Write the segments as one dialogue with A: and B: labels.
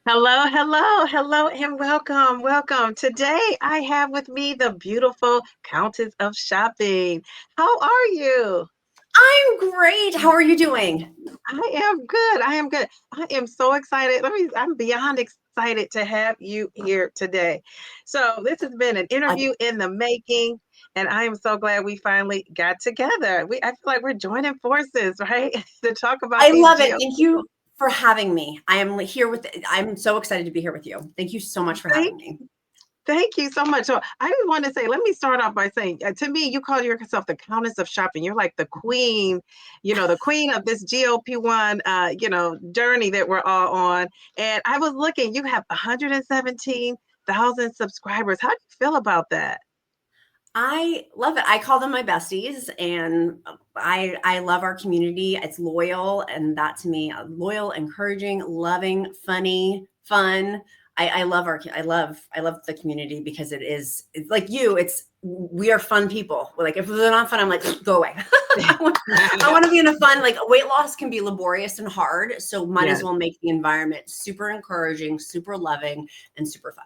A: Hello, hello, hello, and welcome, welcome. Today I have with me the beautiful Countess of Shopping. How are you?
B: I'm great. How are you doing?
A: I am good. I am good. I am so excited. I'm beyond excited to have you here today. So, this has been an
B: I,
A: interview in the making, and I am so glad we finally got together. I feel like we're joining forces, right? To talk about
B: I
A: these
B: love it.
A: GLP.
B: Thank you for having me. I'm so excited to be here with you. Thank you so much for having me.
A: Thank you so much. So I just want to say, let me start off by saying, to me, you call yourself the Countess of Shopping. You're like the queen, the queen of this GLP-1, journey that we're all on. And I was looking, you have 117,000 subscribers. How do you feel about that?
B: I love it. I call them my besties, and I love our community. It's loyal, and that to me, loyal, encouraging, loving, funny, fun. I love the community because it's like we are fun people. Like if they're not fun, I'm like, go away. I want to be in a fun, like weight loss can be laborious and hard. So might
A: Yeah.
B: as well make the environment super encouraging, super loving, and super fun.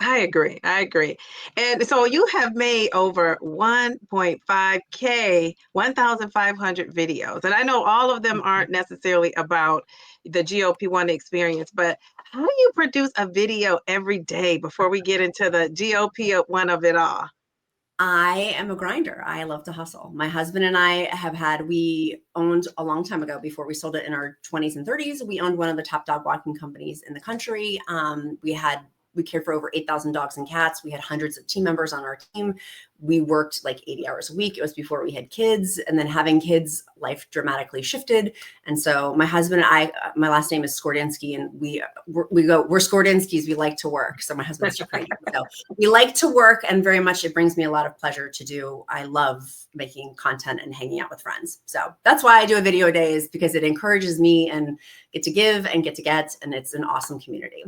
A: I agree. I agree. And so you have made over 1.5K, 1,500 videos. And I know all of them aren't necessarily about the GLP-1 experience, but how do you produce a video every day before we get into the GLP-1 of it all?
B: I am a grinder. I love to hustle. My husband and we owned a long time ago before we sold it in our 20s and 30s. We owned one of the top dog walking companies in the country. We cared for over 8,000 dogs and cats. We had hundreds of team members on our team. We worked like 80 hours a week. It was before we had kids. And then having kids, life dramatically shifted. And so my husband and my last name is Skordinsky, and we're Skordinskys. We like to work. So my husband's Ukrainian. So we like to work, and very much it brings me a lot of pleasure to do. I love making content and hanging out with friends. So that's why I do a video a day, is because it encourages me and get to give and get to get. And it's an awesome community.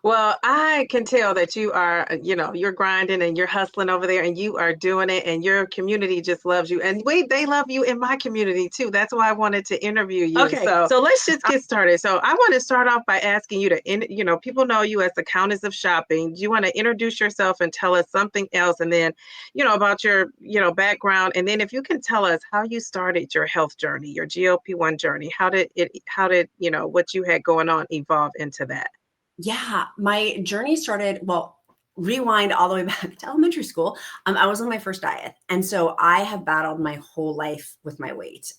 A: Well, I can tell that you are, you're grinding and you're hustling over there and you are doing it and your community just loves you. And they love you in my community too. That's why I wanted to interview you. Okay, so let's just get started. So I want to start off by asking you people know you as the Countess of Shopping. Do you want to introduce yourself and tell us something else? And then, about your, background. And then if you can tell us how you started your health journey, your GLP-1 journey, how did, what you had going on evolve into that?
B: Yeah, my journey started, well, rewind all the way back to elementary school. I was on my first diet. And so I have battled my whole life with my weight.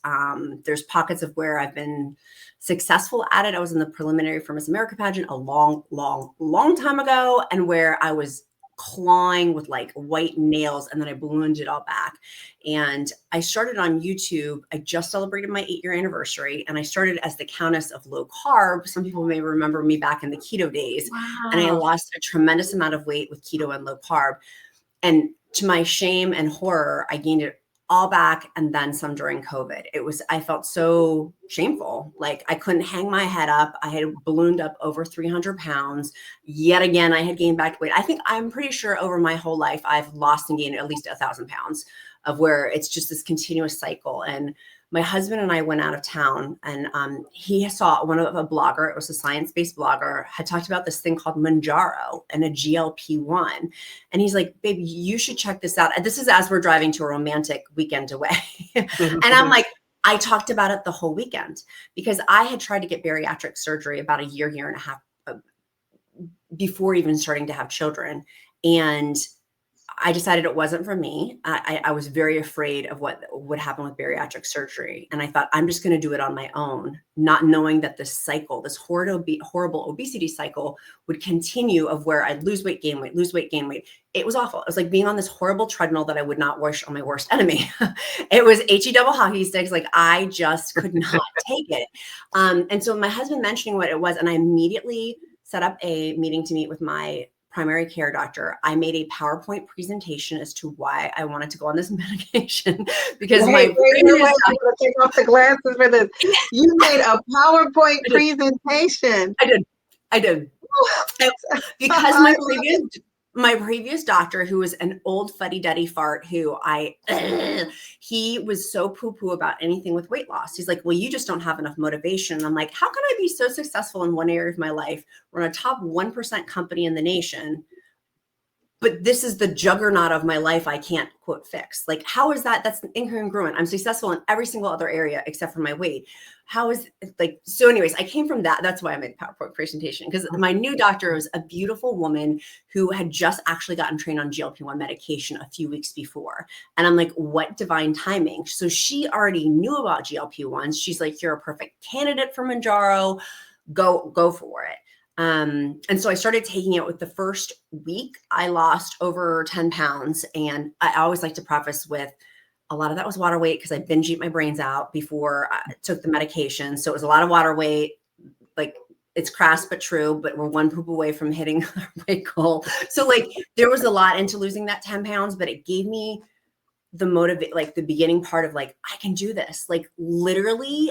B: There's pockets of where I've been successful at it. I was in the preliminary for Miss America pageant a long, long, long time ago, and where I was clawing with like white nails, and then I ballooned it all back. And I started on YouTube. I just celebrated my 8-year anniversary, and I started as the Countess of Low Carb. Some people may remember me back in the keto days.
A: Wow.
B: And I lost a tremendous amount of weight with keto and low carb. And to my shame and horror, I gained it all back and then some during COVID. I felt so shameful. Like I couldn't hang my head up. I had ballooned up over 300 pounds. Yet again, I had gained back weight. I'm pretty sure over my whole life, I've lost and gained at least 1,000 pounds, of where it's just this continuous cycle. And my husband and I went out of town, and he saw one of a blogger. It was a science-based blogger, had talked about this thing called Mounjaro and a GLP-1. And he's like, babe, you should check this out. And this is as we're driving to a romantic weekend away. And I'm like, I talked about it the whole weekend because I had tried to get bariatric surgery about a year and a half before even starting to have children. And I decided it wasn't for me. I was very afraid of what would happen with bariatric surgery. And I thought, I'm just going to do it on my own, not knowing that this cycle, this horrible obesity cycle would continue, of where I'd lose weight, gain weight, lose weight, gain weight. It was awful. It was like being on this horrible treadmill that I would not wish on my worst enemy. It was HE double hockey sticks. Like I just could not take it. And so my husband mentioning what it was, and I immediately set up a meeting to meet with my primary care doctor. I made a PowerPoint presentation as to why I wanted to go on this medication because
A: I'm gonna take off the glasses for this. You made a PowerPoint presentation.
B: I did. Because my previous my previous doctor, who was an old fuddy-duddy fart, he was so poo-poo about anything with weight loss. He's like, well, you just don't have enough motivation. And I'm like, how can I be so successful in one area of my life? We're a top 1% company in the nation, but this is the juggernaut of my life I can't, quote, fix. Like, how is that? That's incongruent. I'm successful in every single other area except for my weight. How is like, so anyways, I came from that. That's why I made the PowerPoint presentation, because my new doctor was a beautiful woman who had just actually gotten trained on GLP-1 medication a few weeks before. And I'm like, what divine timing. So she already knew about GLP-1s. She's like, you're a perfect candidate for Mounjaro. Go for it. And so I started taking it. With the first week, I lost over 10 pounds. And I always like to preface with, a lot of that was water weight because I binge eat my brains out before I took the medication. So it was a lot of water weight. Like, it's crass but true, but we're one poop away from hitting our weight goal. So like, there was a lot into losing that 10 pounds, but it gave me the like the beginning part of like, I can do this. Like, literally,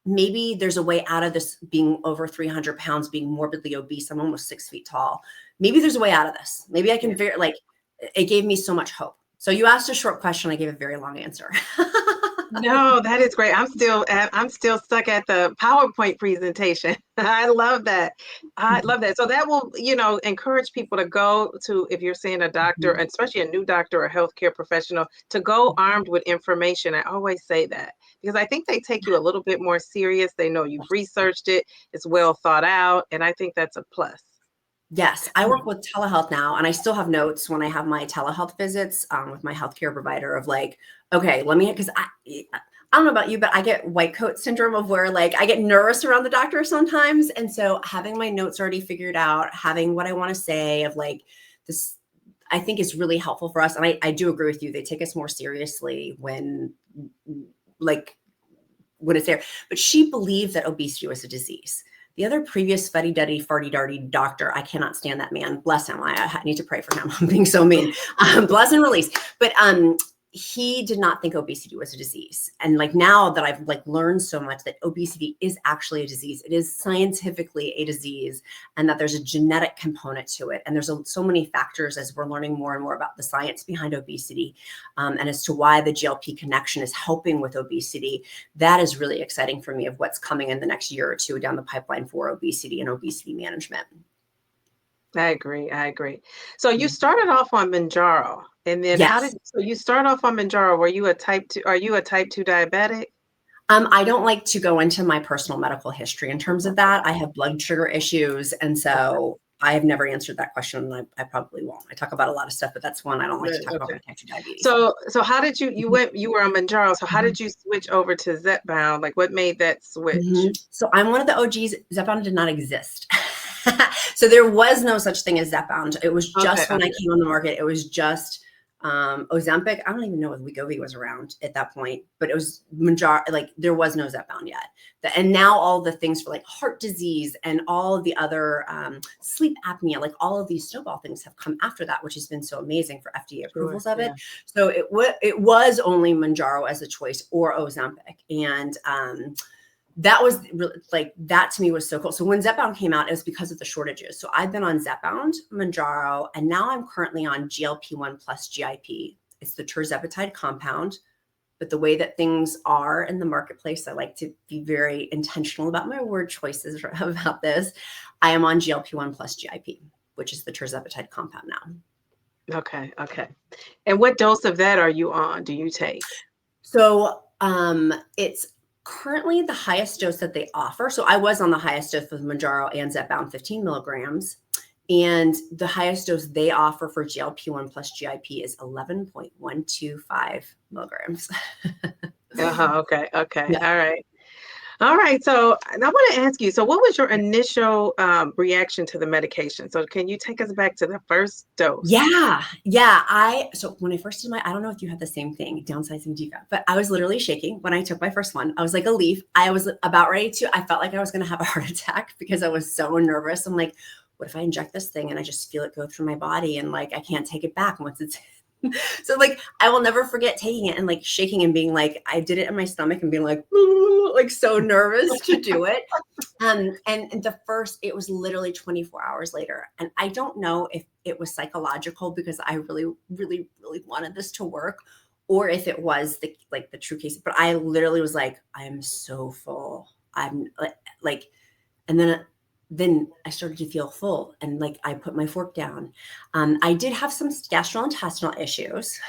B: maybe there's a way out of this being over 300 pounds, being morbidly obese. I'm almost 6 feet tall. Maybe there's a way out of this. Maybe I can figure, like, it gave me so much hope. So you asked a short question. I gave a very long answer.
A: No, that is great. I'm still stuck at the PowerPoint presentation. I love that. I love that. So that will, encourage people to go to, if you're seeing a doctor, especially a new doctor or a healthcare professional, to go armed with information. I always say that because I think they take you a little bit more serious. They know you've researched it. It's well thought out. And I think that's a plus.
B: Yes, I work with telehealth now, and I still have notes when I have my telehealth visits with my healthcare provider of like, okay, because I don't know about you, but I get white coat syndrome of where like I get nervous around the doctor sometimes. And so having my notes already figured out, having what I want to say of like this, I think is really helpful for us. And I do agree with you. They take us more seriously when it's there. But she believed that obesity was a disease. The other previous fuddy-duddy, farty-darty doctor, I cannot stand that man. Bless him. I need to pray for him. I'm being so mean. Bless and release. But he did not think obesity was a disease. And like now that I've like learned so much that obesity is actually a disease, it is scientifically a disease, and that there's a genetic component to it. And there's so many factors as we're learning more and more about the science behind obesity, and as to why the GLP connection is helping with obesity. That is really exciting for me of what's coming in the next year or two down the pipeline for obesity and obesity management.
A: I agree. So you started off on Mounjaro, and then
B: Yes.
A: so you start off on Mounjaro? Are you a type 2 diabetic?
B: I don't like to go into my personal medical history in terms of that. I have blood sugar issues, and so I have never answered that question, and I probably won't. I talk about a lot of stuff, but that's one I don't like to talk about, my type 2 diabetes.
A: So how did you were on Mounjaro, so how did you switch over to Zepbound? Like, what made that switch?
B: So I'm one of the OGs. Zepbound did not exist. So there was no such thing as Zepbound. It was just when I came on the market, it was just Ozempic. I don't even know if Wegovy was around at that point, but it was Mounjaro. Like, there was no Zepbound yet. And now all the things for like heart disease and all of the other sleep apnea, like all of these snowball things have come after that, which has been so amazing for FDA approvals of it. So it was only Mounjaro as a choice, or Ozempic. And that was really, like, that to me was so cool. So when Zepbound came out, it was because of the shortages. So I've been on Zepbound, Mounjaro, and now I'm currently on GLP-1 plus GIP. It's the Tirzepatide compound. But the way that things are in the marketplace, I like to be very intentional about my word choices about this. I am on GLP-1 plus GIP, which is the Tirzepatide compound now.
A: Okay. And what dose of that are you on? Do you take?
B: So it's currently the highest dose that they offer. So I was on the highest dose with Mounjaro and Zepbound, 15 milligrams. And the highest dose they offer for GLP-1 plus GIP is 11.125 milligrams.
A: Okay.
B: Yeah.
A: All right. So I want to ask you, so what was your initial reaction to the medication? So can you take us back to the first dose?
B: Yeah. So when I first did I don't know if you had the same thing, Downsizing Diva, but I was literally shaking when I took my first one. I was like a leaf. I was about ready I felt like I was going to have a heart attack because I was so nervous. I'm like, what if I inject this thing and I just feel it go through my body and like I can't take it back once it's So like, I will never forget taking it and like shaking and being like, I did it in my stomach and being like so nervous to do it. And it was literally 24 hours later. And I don't know if it was psychological because I really, really, really wanted this to work, or if it was the true case. But I literally was like, I am so full. I'm like, and then I started to feel full, and like I put my fork down. I did have some gastrointestinal issues.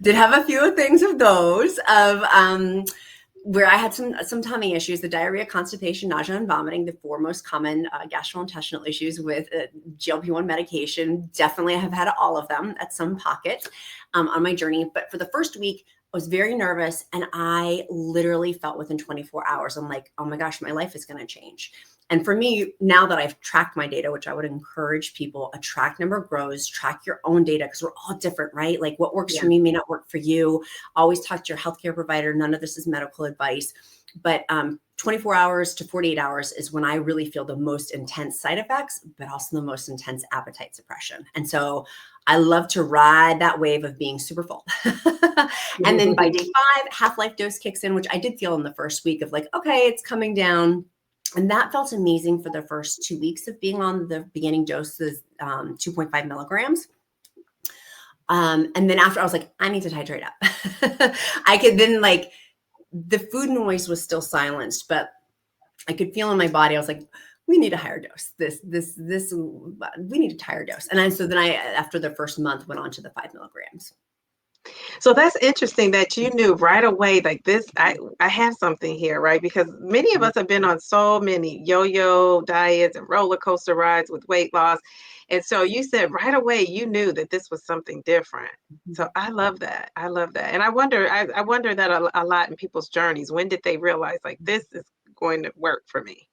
B: Did have a few things of those of where I had some tummy issues, the diarrhea, constipation, nausea, and vomiting, the four most common gastrointestinal issues with GLP-1 medication. Definitely have had all of them at some pocket on my journey. But for the first week, I was very nervous, and I literally felt within 24 hours, I'm like, oh my gosh, my life is going to change. And for me, now that I've tracked my data, which I would encourage people, a track number grows, track your own data, because we're all different, right? Like what works for me may not work for you. Always talk to your healthcare provider. None of this is medical advice, but 24 hours to 48 hours is when I really feel the most intense side effects, but also the most intense appetite suppression. And so I love to ride that wave of being super full. And then by day 5, half-life dose kicks in, which I did feel in the first week of like, okay, it's coming down. And that felt amazing for the first 2 weeks of being on the beginning doses, 2.5 milligrams. And then after, I was like, I need to titrate up. I could then like, the food noise was still silenced, but I could feel in my body, I was like, we need a higher dose. We need a higher dose. And so then after the first month, went on to the 5 milligrams.
A: So that's interesting that you knew right away, like this, I have something here, right? Because many of us have been on so many yo-yo diets and roller coaster rides with weight loss. And so you said right away you knew that this was something different. So I love that. I love that. And I wonder that a lot in people's journeys. When did they realize like this is going to work for me?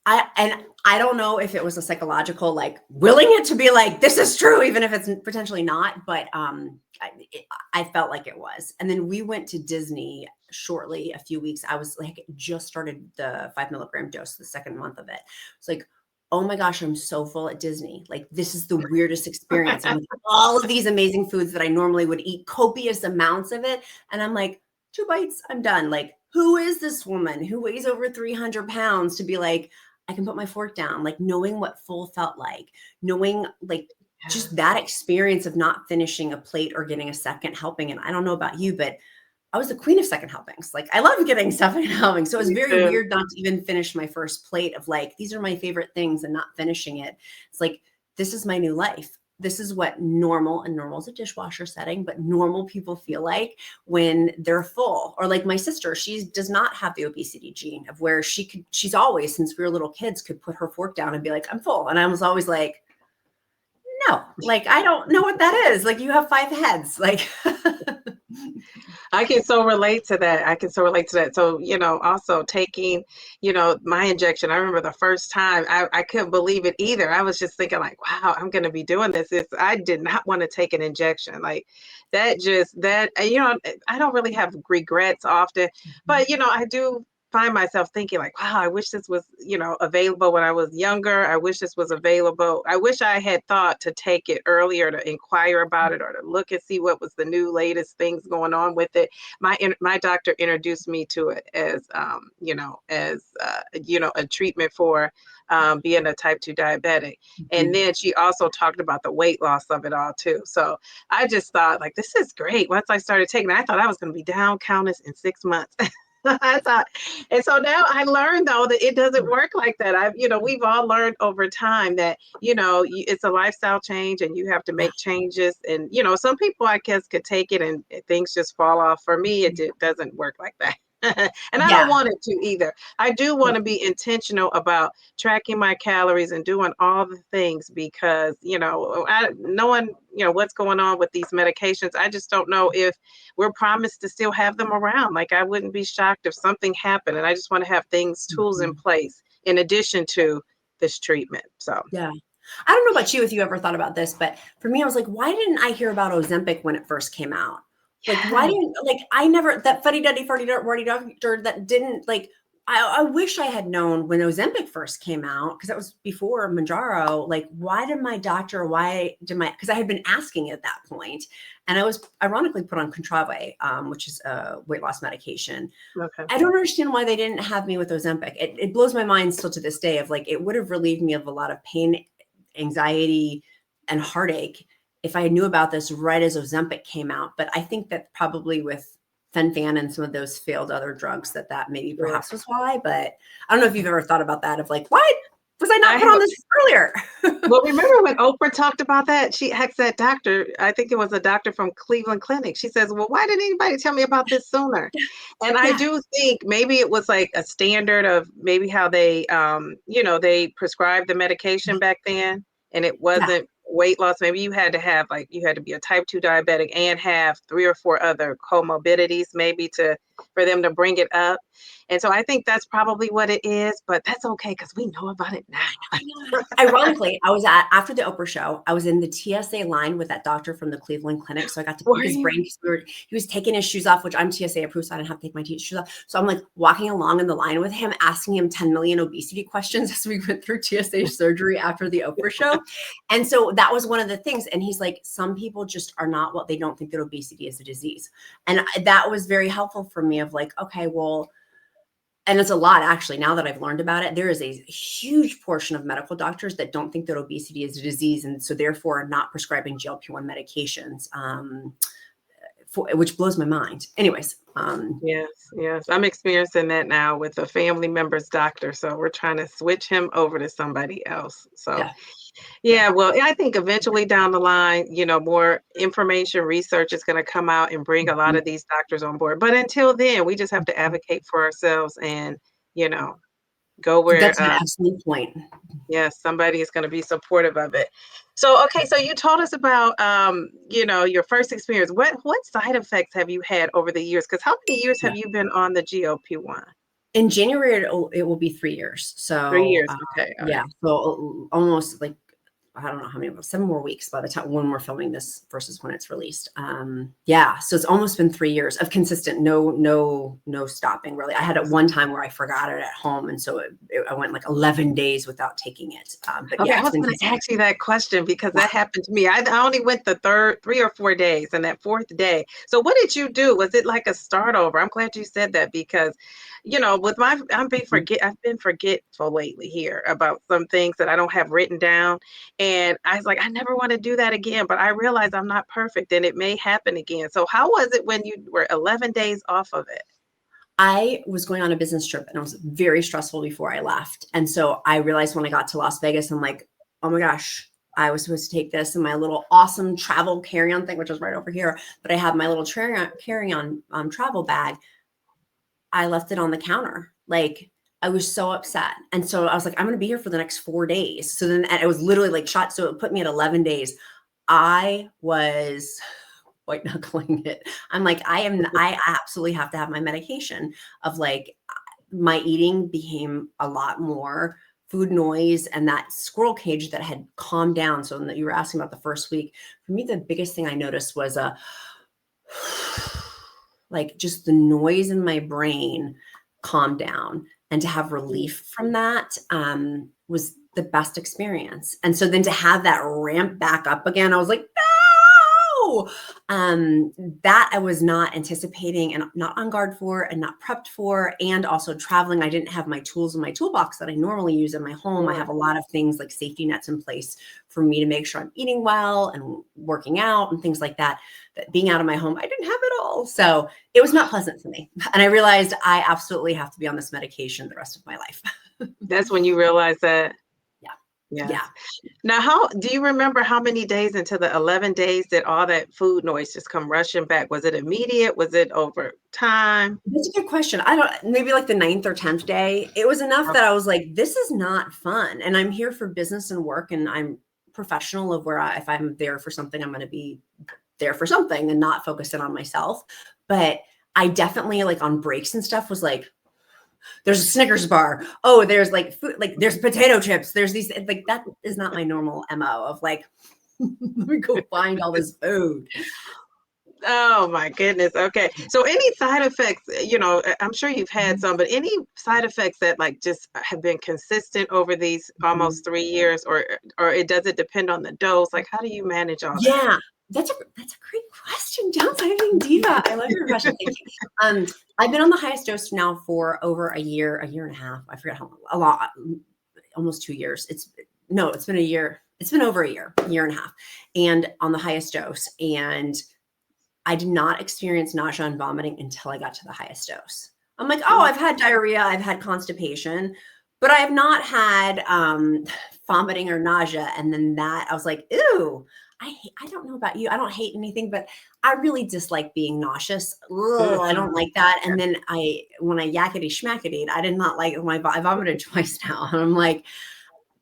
B: I don't know if it was a psychological, like willing it to be like, this is true, even if it's potentially not, but I felt like it was. And then we went to Disney shortly, a few weeks. I was like, just started the 5 milligram dose, the second month of it. It's like, oh my gosh, I'm so full at Disney. Like, this is the weirdest experience. I'm with all of these amazing foods that I normally would eat, copious amounts of it. And I'm like, 2 bites, I'm done. Like, who is this woman who weighs over 300 pounds to be like, I can put my fork down, like knowing what full felt like, knowing like just that experience of not finishing a plate or getting a second helping. And I don't know about you, but I was the queen of second helpings. Like I love getting second helping. So it was very weird not to even finish my first plate of like, these are my favorite things and not finishing it. It's like, this is my new life. This is what normal, and normal is a dishwasher setting, but normal people feel like when they're full. Or like my sister, she does not have the obesity gene of where she's always, since we were little kids, could put her fork down and be like, I'm full. And I was always like, no, like, I don't know what that is. Like you have 5 heads. Like,
A: I can so relate to that. So, also taking, my injection, I remember the first time I couldn't believe it either. I was just thinking like, wow, I'm going to be doing this. I did not want to take an injection like that. I don't really have regrets often, but, I do find myself thinking like, wow, I wish this was, available when I was younger. I wish this was available. I wish I had thought to take it earlier, to inquire about it or to look and see what was the new latest things going on with it. My doctor introduced me to it as, a treatment for being a type 2 diabetic. And then she also talked about the weight loss of it all too. So I just thought like, this is great. Once I started taking it, I thought I was going to be down Countess in 6 months. I thought, and so now I learned though that it doesn't work like that. We've all learned over time that, it's a lifestyle change and you have to make changes. And, some people I guess could take it and things just fall off. For me, it doesn't work like that. And I don't want it to either. I do want to be intentional about tracking my calories and doing all the things because, knowing, what's going on with these medications, I just don't know if we're promised to still have them around. Like I wouldn't be shocked if something happened, and I just want to have tools in place in addition to this treatment. So
B: yeah. I don't know about you, if you ever thought about this, but for me, I was like, why didn't I hear about Ozempic when it first came out? Like, why didn't, like, I never, that fuddy-duddy doctor that didn't, like, I wish I had known when Ozempic first came out, because that was before Mounjaro. Like, because I had been asking at that point, and I was ironically put on Contrave, which is a weight loss medication.
A: Okay.
B: I don't understand why they didn't have me with Ozempic. It blows my mind still to this day of like, it would have relieved me of a lot of pain, anxiety, and heartache if I knew about this right as Ozempic came out. But I think that probably with Fen-Phan and some of those failed other drugs that maybe perhaps was why. But I don't know if you've ever thought about that of like, why was I not put on this earlier?
A: Well, remember when Oprah talked about that? She asked that doctor, I think it was a doctor from Cleveland Clinic. She says, well, why didn't anybody tell me about this sooner? And I do think maybe it was like a standard of maybe how they, they prescribed the medication back then, and it wasn't weight loss. Maybe you had to be a type 2 diabetic and have 3 or 4 other comorbidities maybe for them to bring it up. And so I think that's probably what it is, but that's okay because we know about it now.
B: Ironically, after the Oprah show, I was in the TSA line with that doctor from the Cleveland Clinic. So I got to pick his brain because he was taking his shoes off, which I'm TSA approved, so I didn't have to take my shoes off. So I'm like walking along in the line with him, asking him 10 million obesity questions as we went through TSA surgery after the Oprah show. And so that was one of the things. And he's like, some people just are not they don't think that obesity is a disease. And that was very helpful for me of like, okay, well, and it's a lot actually, now that I've learned about it, there is a huge portion of medical doctors that don't think that obesity is a disease. And so therefore are not prescribing GLP-1 medications, which blows my mind. Anyways.
A: Yes. I'm experiencing that now with a family member's doctor. So we're trying to switch him over to somebody else. So well, I think eventually down the line, more information, research is going to come out and bring a lot of these doctors on board. But until then, we just have to advocate for ourselves and, go where.
B: That's an absolute point.
A: Yes, somebody is going to be supportive of it. So, okay, so you told us about, your first experience. What side effects have you had over the years? Because how many years have you been on the GLP-1?
B: In January, it will be 3 years. So
A: 3 years. Okay.
B: Right. So almost like, I don't know how many, 7 more weeks by the time when we're filming this versus when it's released. So it's almost been 3 years of consistent, no stopping really. I had at one time where I forgot it at home. And so I went like 11 days without taking it. But
A: I was going to ask you that question because that happened to me. I only went the 3 or 4 days and that 4th day. So what did you do? Was it like a start over? I'm glad you said that because with I've been forgetful lately here about some things that I don't have written down. And I was like, I never want to do that again, but I realize I'm not perfect and it may happen again. So how was it when you were 11 days off of it?
B: I was going on a business trip and it was very stressful before I left. And so I realized when I got to Las Vegas, I'm like, oh my gosh, I was supposed to take this in my little awesome travel carry-on thing, which was right over here. But I have my little carry-on travel bag. I left it on the counter. Like, I was so upset. And so I was like, I'm going to be here for the next 4 days. So then it was literally like shot. So it put me at 11 days. I was white knuckling it. I'm like, I absolutely have to have my medication of like, my eating became a lot more food noise and that squirrel cage that had calmed down. So that you were asking about the first week, for me, the biggest thing I noticed was like just the noise in my brain calmed down, and to have relief from that was the best experience. And so then to have that ramp back up again, I was like, no, that I was not anticipating and not on guard for and not prepped for. And also traveling, I didn't have my tools in my toolbox that I normally use in my home. I have a lot of things like safety nets in place for me to make sure I'm eating well and working out and things like that. That being out of my home, I didn't have it all. So it was not pleasant for me. And I realized I absolutely have to be on this medication the rest of my life.
A: That's when you realize that.
B: Yeah.
A: Now, do you remember how many days into the 11 days did all that food noise just come rushing back? Was it immediate? Was it over time?
B: That's a good question. Maybe like the 9th or 10th day. It was enough that I was like, this is not fun. And I'm here for business and work, and I'm professional of where if I'm there for something, I'm going to be there for something and not focus in on myself. But I definitely like on breaks and stuff was like, there's a Snickers bar. Oh, there's like food, like there's potato chips. There's these, like, that is not my normal MO of like, let me go find all this food.
A: Oh my goodness. Okay. So any side effects, I'm sure you've had
B: Mhm.
A: some, but any side effects that like just have been consistent over these
B: Mhm.
A: almost 3 years, or it does it depend on the dose? Like how do you manage all that?
B: Yeah, that's a great question. Downsizing diva. I love your question. Thank you. I've been on the highest dose now for over a year and a half. I forget how long, a lot, almost 2 years. It's been a year. It's been over a year and a half, and on the highest dose. And I did not experience nausea and vomiting until I got to the highest dose. I'm like, oh,
A: Mm,
B: I've had diarrhea, I've had constipation, but I have not had vomiting or nausea. And then that I was like, ooh, I don't know about you. I don't hate anything, but I really dislike being nauseous. Ugh, I don't
A: mhm.
B: like that. And then when I yakety schmackety, I did not like I vomited twice now. And I'm like,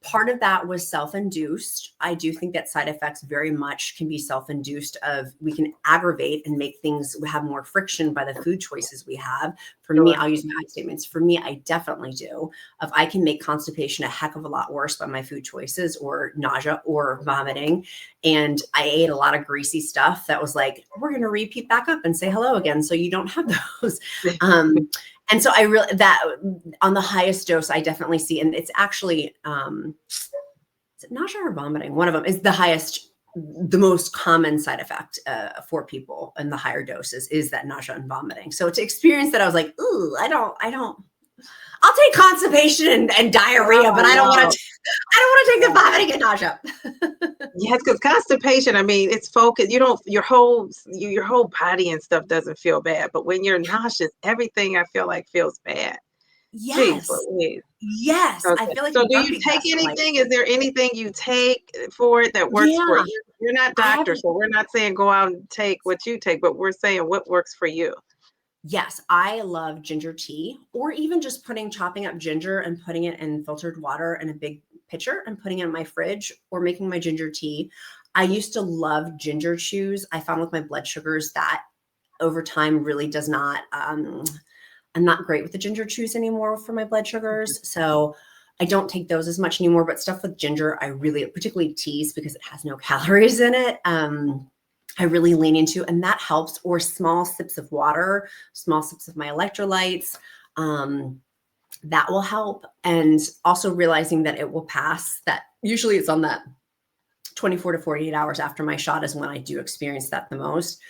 B: part of that was self-induced. I do think that side effects very much can be self-induced of we can aggravate and make things have more friction by the food choices we have. For me,
A: Sure.
B: I'll use my I statements. For me, I definitely do. If I can make constipation a heck of a lot worse by my food choices or nausea or vomiting. And I ate a lot of greasy stuff that was like, we're going to repeat back up and say hello again. So you don't have those. Um, and so I really that on the highest dose, I definitely see, and it's actually is it nausea or vomiting? One of them is the highest, the most common side effect for people in the higher doses is that nausea and vomiting. So to experience that, I was like, ooh, I don't. I'll take constipation and diarrhea,
A: Oh
B: but I don't want
A: no.
B: to. I don't want to take the vomiting and nausea.
A: Yes, because constipation, I mean, it's focused. You don't your whole body and stuff doesn't feel bad. But when you're nauseous, everything I feel like feels bad. Jeez
B: Yes,
A: Louise.
B: yes. I
A: Okay.
B: feel like
A: So
B: a
A: do you
B: grumpy
A: take
B: Gus. I'm like,
A: anything? Is there anything you take for it that works for
B: yeah,
A: you? You're not
B: I have.
A: doctors, so we're not saying go out and take what you take, but we're saying what works for you.
B: Yes, I love ginger tea, or even just chopping up ginger and putting it in filtered water in a big pitcher and putting it in my fridge or making my ginger tea. I used to love ginger chews. I found with my blood sugars that over time really does not, I'm not great with the ginger chews anymore for my blood sugars. So I don't take those as much anymore, but stuff with ginger, I really, particularly teas because it has no calories in it. I really lean into, and that helps, or small sips of water, small sips of my electrolytes. Um, that will help. And also realizing that it will pass, that usually it's on that 24 to 48 hours after my shot is when I do experience that the most.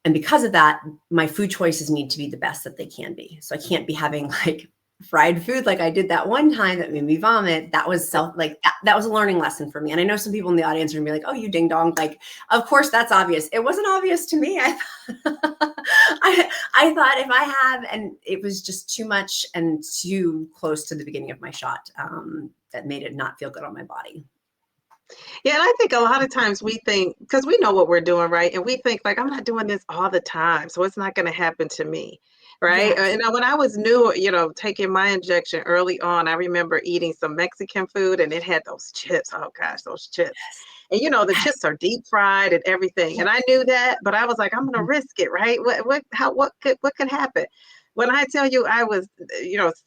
B: And because of that, my food choices need to be the best that they can be. So I can't be having like fried food like I did that one time that made me vomit. That was that was a learning lesson for me. And I know some people in the audience are gonna be like, oh, you ding dong. Like, of course that's obvious. It wasn't obvious to me. I thought if I have, and it was just too much and too close to the beginning of my shot, that made it not feel good on my body.
A: Yeah, and I think a lot of times we think because we know what we're doing, right? And we think like I'm not doing this all the time, so it's not going to happen to me, right?
B: Yes.
A: And when I was new, taking my injection early on, I remember eating some Mexican food and it had those chips. Oh gosh, those chips.
B: Yes.
A: And the
B: Yes.
A: chips are deep fried and everything. And I knew that, but I was like, I'm gonna
B: Mhm.
A: risk it, right? What could happen? When I tell you I was,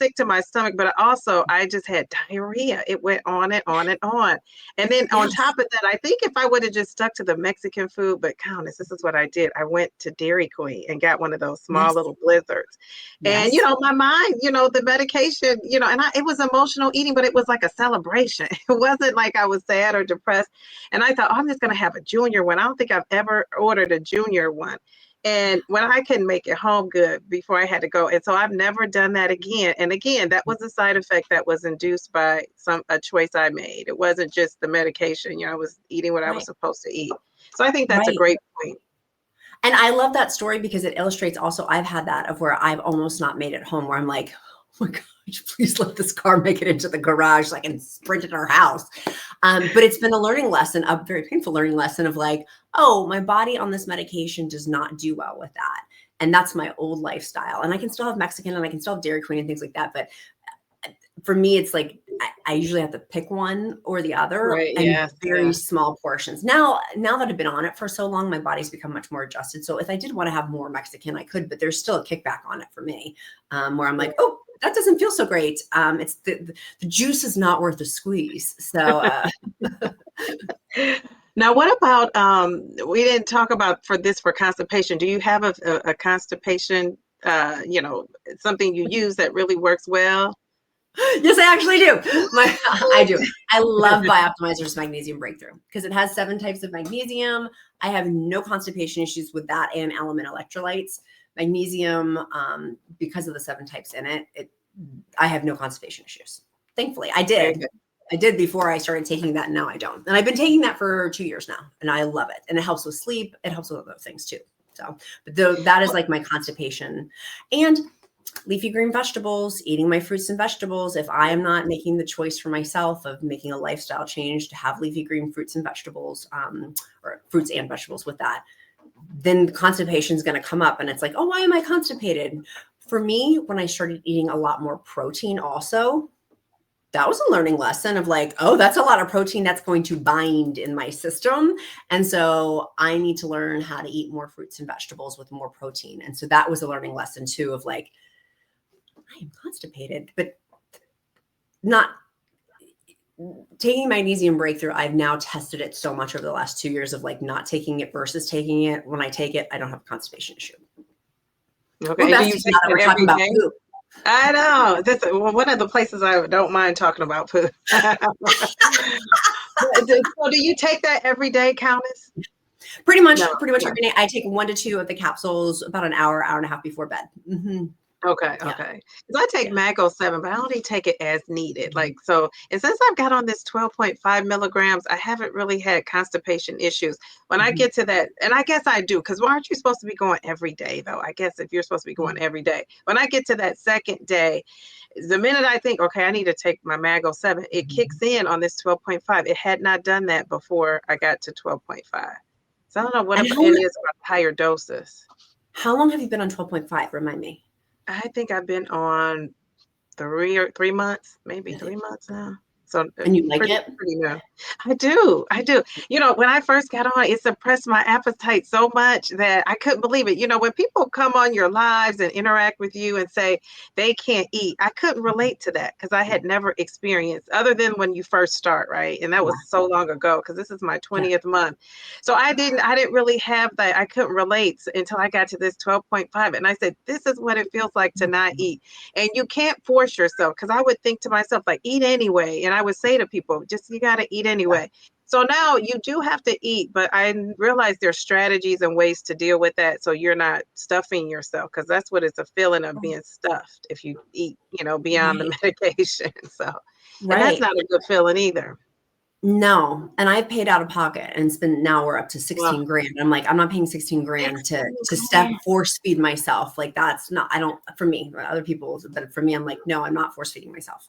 A: sick to my stomach, but also I just had diarrhea. It went on and on and on. And then on
B: Yes.
A: top of that, I think if I would have just stuck to the Mexican food, but Countess, this is what I did. I went to Dairy Queen and got one of those small
B: Yes.
A: little blizzards. And
B: Yes.
A: my mind, the medication, and it was emotional eating, but it was like a celebration. It wasn't like I was sad or depressed. And I thought, oh, I'm just gonna have a junior one. I don't think I've ever ordered a junior one. And when I couldn't make it home good before I had to go. And so I've never done that again. And again, that was a side effect that was induced by a choice I made. It wasn't just the medication, I was eating what I was
B: Right.
A: supposed to eat. So I think that's a
B: Right.
A: great point.
B: And I love that story because it illustrates also I've had that of where I've almost not made it home where I'm like, oh my gosh, please let this car make it into the garage so I can sprint at our house. But it's been a learning lesson, a very painful learning lesson of like, oh, my body on this medication does not do well with that. And that's my old lifestyle. And I can still have Mexican and I can still have Dairy Queen and things like that. But for me, it's like I usually have to pick one or the other
A: Right.
B: and
A: Yes.
B: very
A: Yeah.
B: small portions. Now that I've been on it for so long, my body's become much more adjusted. So if I did want to have more Mexican, I could, but there's still a kickback on it for me, where I'm like, oh, that doesn't feel so great. It's the juice is not worth the squeeze. So
A: Now, what about we didn't talk about for constipation. Do you have a constipation, something you use that really works well?
B: Yes, I actually do. I do. I love Bioptimizer's Magnesium Breakthrough because it has 7 types of magnesium. I have no constipation issues with that and element electrolytes. Magnesium, because of the 7 types in it, I have no constipation issues. Thankfully, I
A: Very
B: did.
A: good.
B: I did before I started taking that, and now I don't. And I've been taking that for 2 years now, and I love it. And it helps with sleep. It helps with other things too. So, but that is like my constipation. And leafy green vegetables, eating my fruits and vegetables. If I am not making the choice for myself of making a lifestyle change to have leafy green fruits and vegetables, or fruits and vegetables with that, then constipation is going to come up. And it's like, oh, why am I constipated? For me, when I started eating a lot more protein also, that was a learning lesson of like, oh, that's a lot of protein that's going to bind in my system. And so I need to learn how to eat more fruits and vegetables with more protein. And so that was a learning lesson too of like, I am constipated, but not taking magnesium breakthrough. I've now tested it so much over the last 2 years of like not taking it versus taking it. When I take it, I don't have a constipation issue.
A: Okay.
B: We're
A: And do you
B: besties
A: take
B: now that we're
A: that
B: talking
A: every
B: about
A: day?
B: poop.
A: I know. That's one of the places I don't mind talking about food. So do you take that every day, Countess?
B: Pretty much
A: No.
B: every day. I take 1 to 2 of the capsules about an hour and a half before bed.
A: Okay,
B: Yeah.
A: okay. 'Cause I take
B: Yeah.
A: Mago 7, but I only take it as needed.
B: Mhm.
A: Like, so, and since I've got on this 12.5 milligrams, I haven't really had constipation issues. When I
B: Mhm.
A: get to that, and I guess I do, because why aren't you supposed to be going every day, though? I guess if you're supposed to be going every day. When I get to that second day, the minute I think, okay, I need to take my Mago 7, it kicks in on this 12.5. It had not done that before I got to 12.5. So I don't know what
B: And
A: about it is about higher doses.
B: how long have you been on 12.5? Remind me.
A: I think I've been on 3 months, maybe 3 months now. So
B: And you like
A: pretty
B: it?
A: pretty new. I do, I do. When I first got on, it suppressed my appetite so much that I couldn't believe it. When people come on your lives and interact with you and say they can't eat, I couldn't relate to that because I
B: Yeah.
A: had never experienced other than when you first start, right? And that
B: Yeah.
A: was so long ago because this is my
B: Yeah.
A: 20th month. So I didn't really have that. I couldn't relate until I got to this 12.5. And I said, this is what it feels like to not eat. And you can't force yourself because I would think to myself, like, eat anyway. And I would say to people, just you got to eat anyway. So now you do have to eat, but I realize there's strategies and ways to deal with that so you're not stuffing yourself because that's what it's a feeling of being stuffed if you eat, beyond the
B: Right.
A: medication. So, and that's
B: Right.
A: not a good feeling either.
B: No, and I've paid out of pocket and now we're up to
A: Wow.
B: 16 grand. I'm like, I'm not paying 16 grand to
A: 16
B: step
A: grand.
B: force feed myself. Like that's not, I don't, for me, other people, but for me, I'm like, no, I'm not force feeding myself.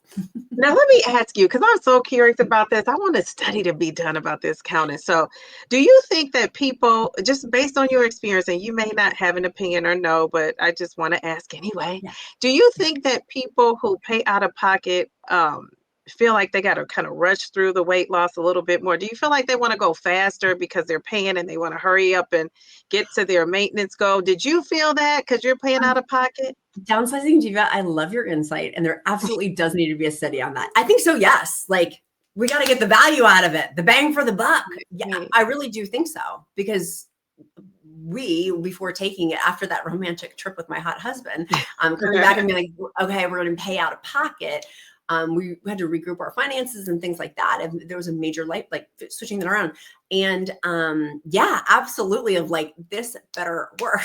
A: Now let me ask you, because I'm so curious about this. I want a study to be done about this, Countess. So, do you think that people, just based on your experience, and you may not have an opinion or no, but I just want to ask anyway,
B: Yeah.
A: do you think that people who pay out of pocket feel like they got to kind of rush through the weight loss a little bit more? Do you feel like they want to go faster because they're paying and they want to hurry up and get to their maintenance goal? Did you feel that because you're paying out of pocket?
B: Downsizing Diva, I love your insight. And there absolutely does need to be a study on that. I think so, yes. Like we got to get the value out of it, the bang for the buck. Yeah,
A: Right.
B: I really do think so because before taking it after that romantic trip with my hot husband, coming back and being like, okay, we're going to pay out of pocket. We had to regroup our finances and things like that. And there was a major like switching that around. And yeah, absolutely of like, this better work.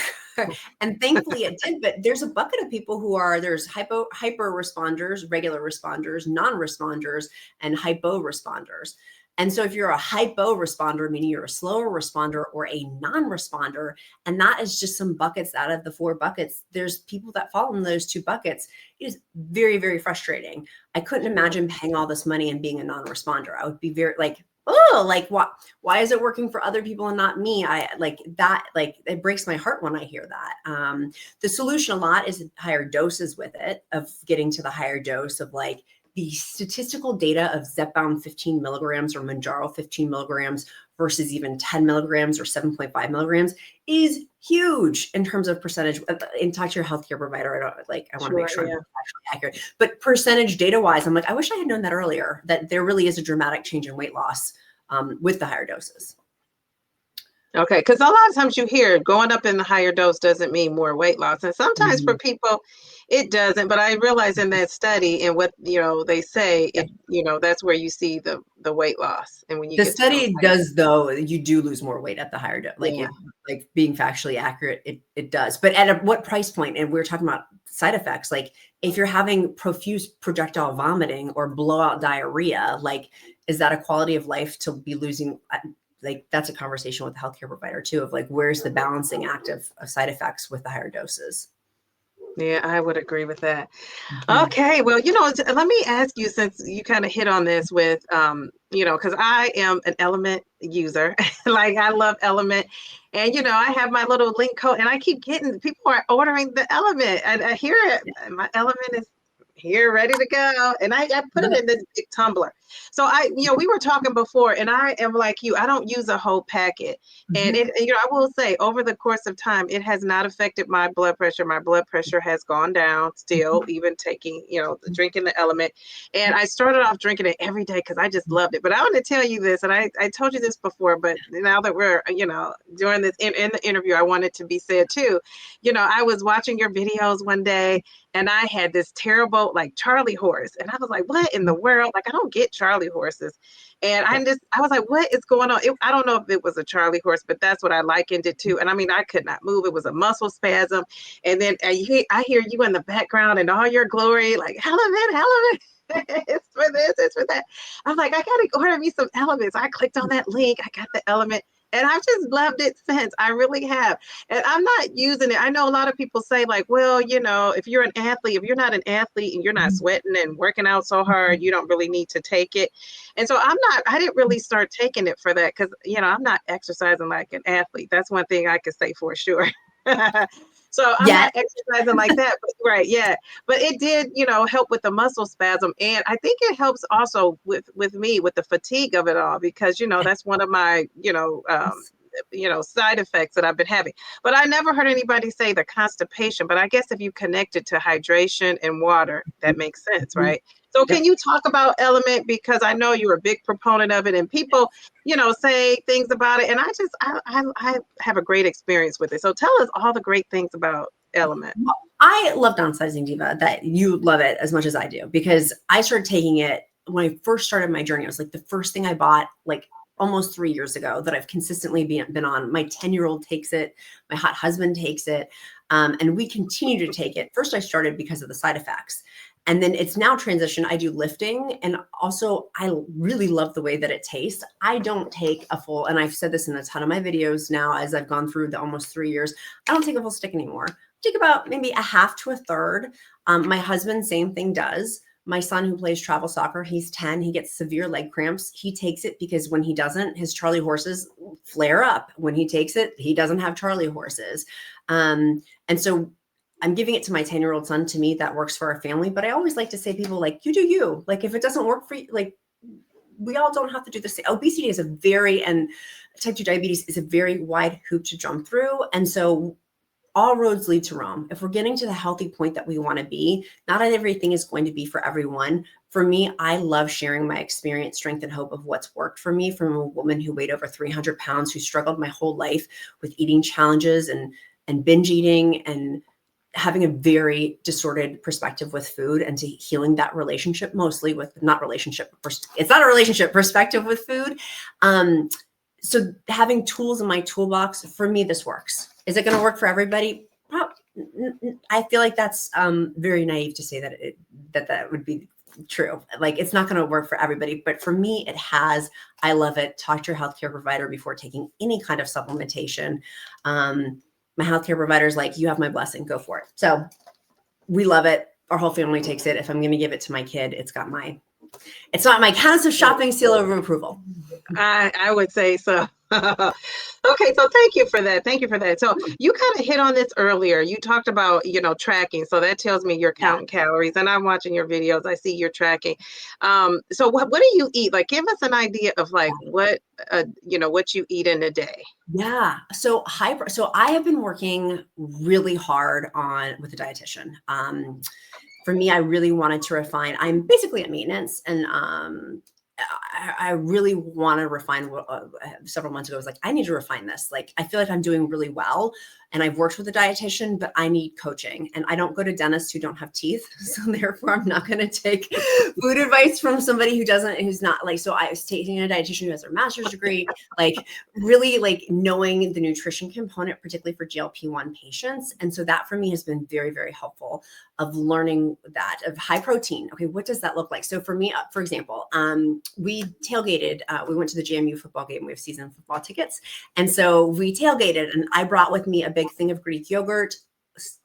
B: And thankfully it did, but there's a bucket of people there's hyper responders, regular responders, non-responders, and hypo responders. And so if you're a hypo responder, meaning you're a slower responder or a non-responder, and that is just some buckets out of the 4 buckets, there's people that fall in those 2 buckets. It is very, very frustrating. I couldn't imagine paying all this money and being a non-responder. I would be very like, oh, like what? Why is it working for other people and not me? I like that. Like it breaks my heart when I hear that. The solution a lot is higher doses with it, of getting to the higher dose of like the statistical data of Zepbound 15 milligrams or Mounjaro 15 milligrams versus even 10 milligrams or 7.5 milligrams is huge in terms of percentage. And talk to your healthcare provider. I want to make
A: Sure,
B: sure I'm
A: yeah.
B: actually accurate, but percentage data wise, I'm like, I wish I had known that earlier, that there really is a dramatic change in weight loss with the higher doses.
A: Okay, because a lot of times you hear going up in the higher dose doesn't mean more weight loss, and sometimes for
B: Mhm.
A: people it doesn't. But I realize in that study and what they say
B: Yeah.
A: that's where you see the weight loss, and when you
B: The
A: get to those
B: study
A: higher,
B: does, though, you do lose more weight at the higher dose.
A: yeah,
B: Like being factually accurate, it does. But what price point? And we're talking about side effects. Like if you're having profuse projectile vomiting or blowout diarrhea, like is that a quality of life to be losing? Like that's a conversation with the healthcare provider too, of like where's the balancing act of side effects with the higher doses.
A: yeah, I would agree with that.
B: Mhm.
A: Okay, well, let me ask you since you kind of hit on this with, because I am an Element user, like I love Element, and I have my little link code, and I keep getting people are ordering the Element, and I hear it, my Element is here, ready to go, and I put
B: Love
A: it
B: it.
A: in this big tumbler. So we were talking before, and I am like you, I don't use a whole packet, and
B: Mhm.
A: I will say over the course of time, it has not affected my blood pressure. My blood pressure has gone down still,
B: Mhm.
A: even taking, drinking the Element. And I started off drinking it every day because I just loved it. But I want to tell you this, and I told you this before, but now that we're, doing this in the interview, I want it to be said too. I was watching your videos one day and I had this terrible like Charlie horse. And I was like, what in the world? Like, I don't get Charlie horses. And
B: Yeah.
A: I was like, what is going on? I don't know if it was a Charlie horse, but that's what I likened it to. And I mean, I could not move. It was a muscle spasm. And then I hear you in the background and all your glory, like, Element. It's for this, it's for that. I'm like, I gotta order me some Elements. I clicked on that link. I got the Element. And I've just loved it since. I really have. And I'm not using it. I know a lot of people say, like, well, if you're an athlete, if you're not an athlete and you're not
B: Mhm.
A: sweating and working out so hard, you don't really need to take it. And so I didn't really start taking it for that because, I'm not exercising like an athlete. That's one thing I could say for sure. So I'm
B: Yeah.
A: not exercising like that, but right, yeah. But it did, help with the muscle spasm. And I think it helps also with me with the fatigue of it all because, that's one of my, side effects that I've been having. But I never heard anybody say the constipation. But I guess if you connect it to hydration and water, that makes sense,
B: Mhm.
A: right? So can
B: Yep.
A: you talk about Element because I know you're a big proponent of it and people, say things about it. And I have a great experience with it. So tell us all the great things about Element.
B: Well, I love Downsizing Diva that you love it as much as I do because I started taking it when I first started my journey. It was like the first thing I bought like almost 3 years ago that I've consistently been on. My 10-year-old takes it. My hot husband takes it. And we continue to take it. First, I started because of the side effects. And then it's now transitioned. I do lifting. And also, I really love the way that it tastes. I don't take a full, and I've said this in a ton of my videos now as I've gone through the almost 3 years. I don't take a full stick anymore. Take about maybe a half to a third. My husband, same thing does. My son who plays travel soccer, he's 10, he gets severe leg cramps. He takes it because when he doesn't, his Charlie horses flare up. When he takes it, he doesn't have Charlie horses. And so I'm giving it to my 10-year-old son. To me, that works for our family. But I always like to say, people like, you do you. Like, if it doesn't work for you, like, we all don't have to do the same. Obesity is and type 2 diabetes is a very wide hoop to jump through. And so all roads lead to Rome. If we're getting to the healthy point that we want to be, not everything is going to be for everyone. For me, I love sharing my experience, strength, and hope of what's worked for me from a woman who weighed over 300 pounds, who struggled my whole life with eating challenges and binge eating and having a very distorted perspective with food and to healing that relationship mostly with it's not a relationship perspective with food. So having tools in my toolbox, for me, this works. Is it going to work for everybody? Well, I feel like that's very naive to say that would be true. Like it's not going to work for everybody, but for me, it has. I love it. Talk to your healthcare provider before taking any kind of supplementation. My healthcare provider is like, you have my blessing, go for it. So we love it. Our whole family takes it. If I'm going to give it to my kid, it's not my Countess of Shopping seal of approval.
A: I would say so. Okay, so thank you for that. Thank you for that. So you kind of hit on this earlier. You talked about, tracking. So that tells me you're
B: Yeah.
A: counting calories and I'm watching your videos. I see you're tracking. So what do you eat? Like give us an idea of like what you eat in a day.
B: Yeah. So I have been working really hard with a dietitian. For me, I really wanted to refine. I'm basically at maintenance and I really want to refine what several months ago. I was like, I need to refine this. Like, I feel like I'm doing really well and I've worked with a dietitian, but I need coaching, and I don't go to dentists who don't have teeth. So therefore I'm not going to take food advice from somebody who's not like, so I was taking a dietitian who has their master's degree, like really like knowing the nutrition component, particularly for GLP-1 patients. And so that for me has been very, very helpful, of learning that, of high protein. Okay, what does that look like? So for me, for example, we tailgated, we went to the JMU football game. We have season football tickets. And so we tailgated, and I brought with me a big thing of Greek yogurt,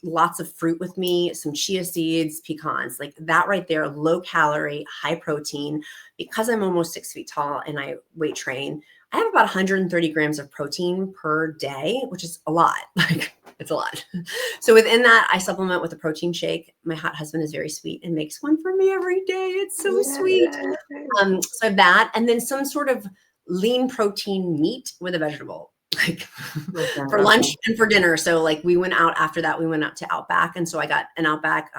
B: lots of fruit with me, some chia seeds, pecans, like that right there, low calorie, high protein. Because I'm almost 6 feet tall and I weight train, I have about 130 grams of protein per day, which is a lot. Like, it's a lot. So within that, I supplement with a protein shake. My hot husband is very sweet and makes one for me every day. It's so sweet. So I have that, and then some sort of lean protein meat with a vegetable, like for lunch and for dinner. So like we went out after that, we went out to Outback. And so I got an Outback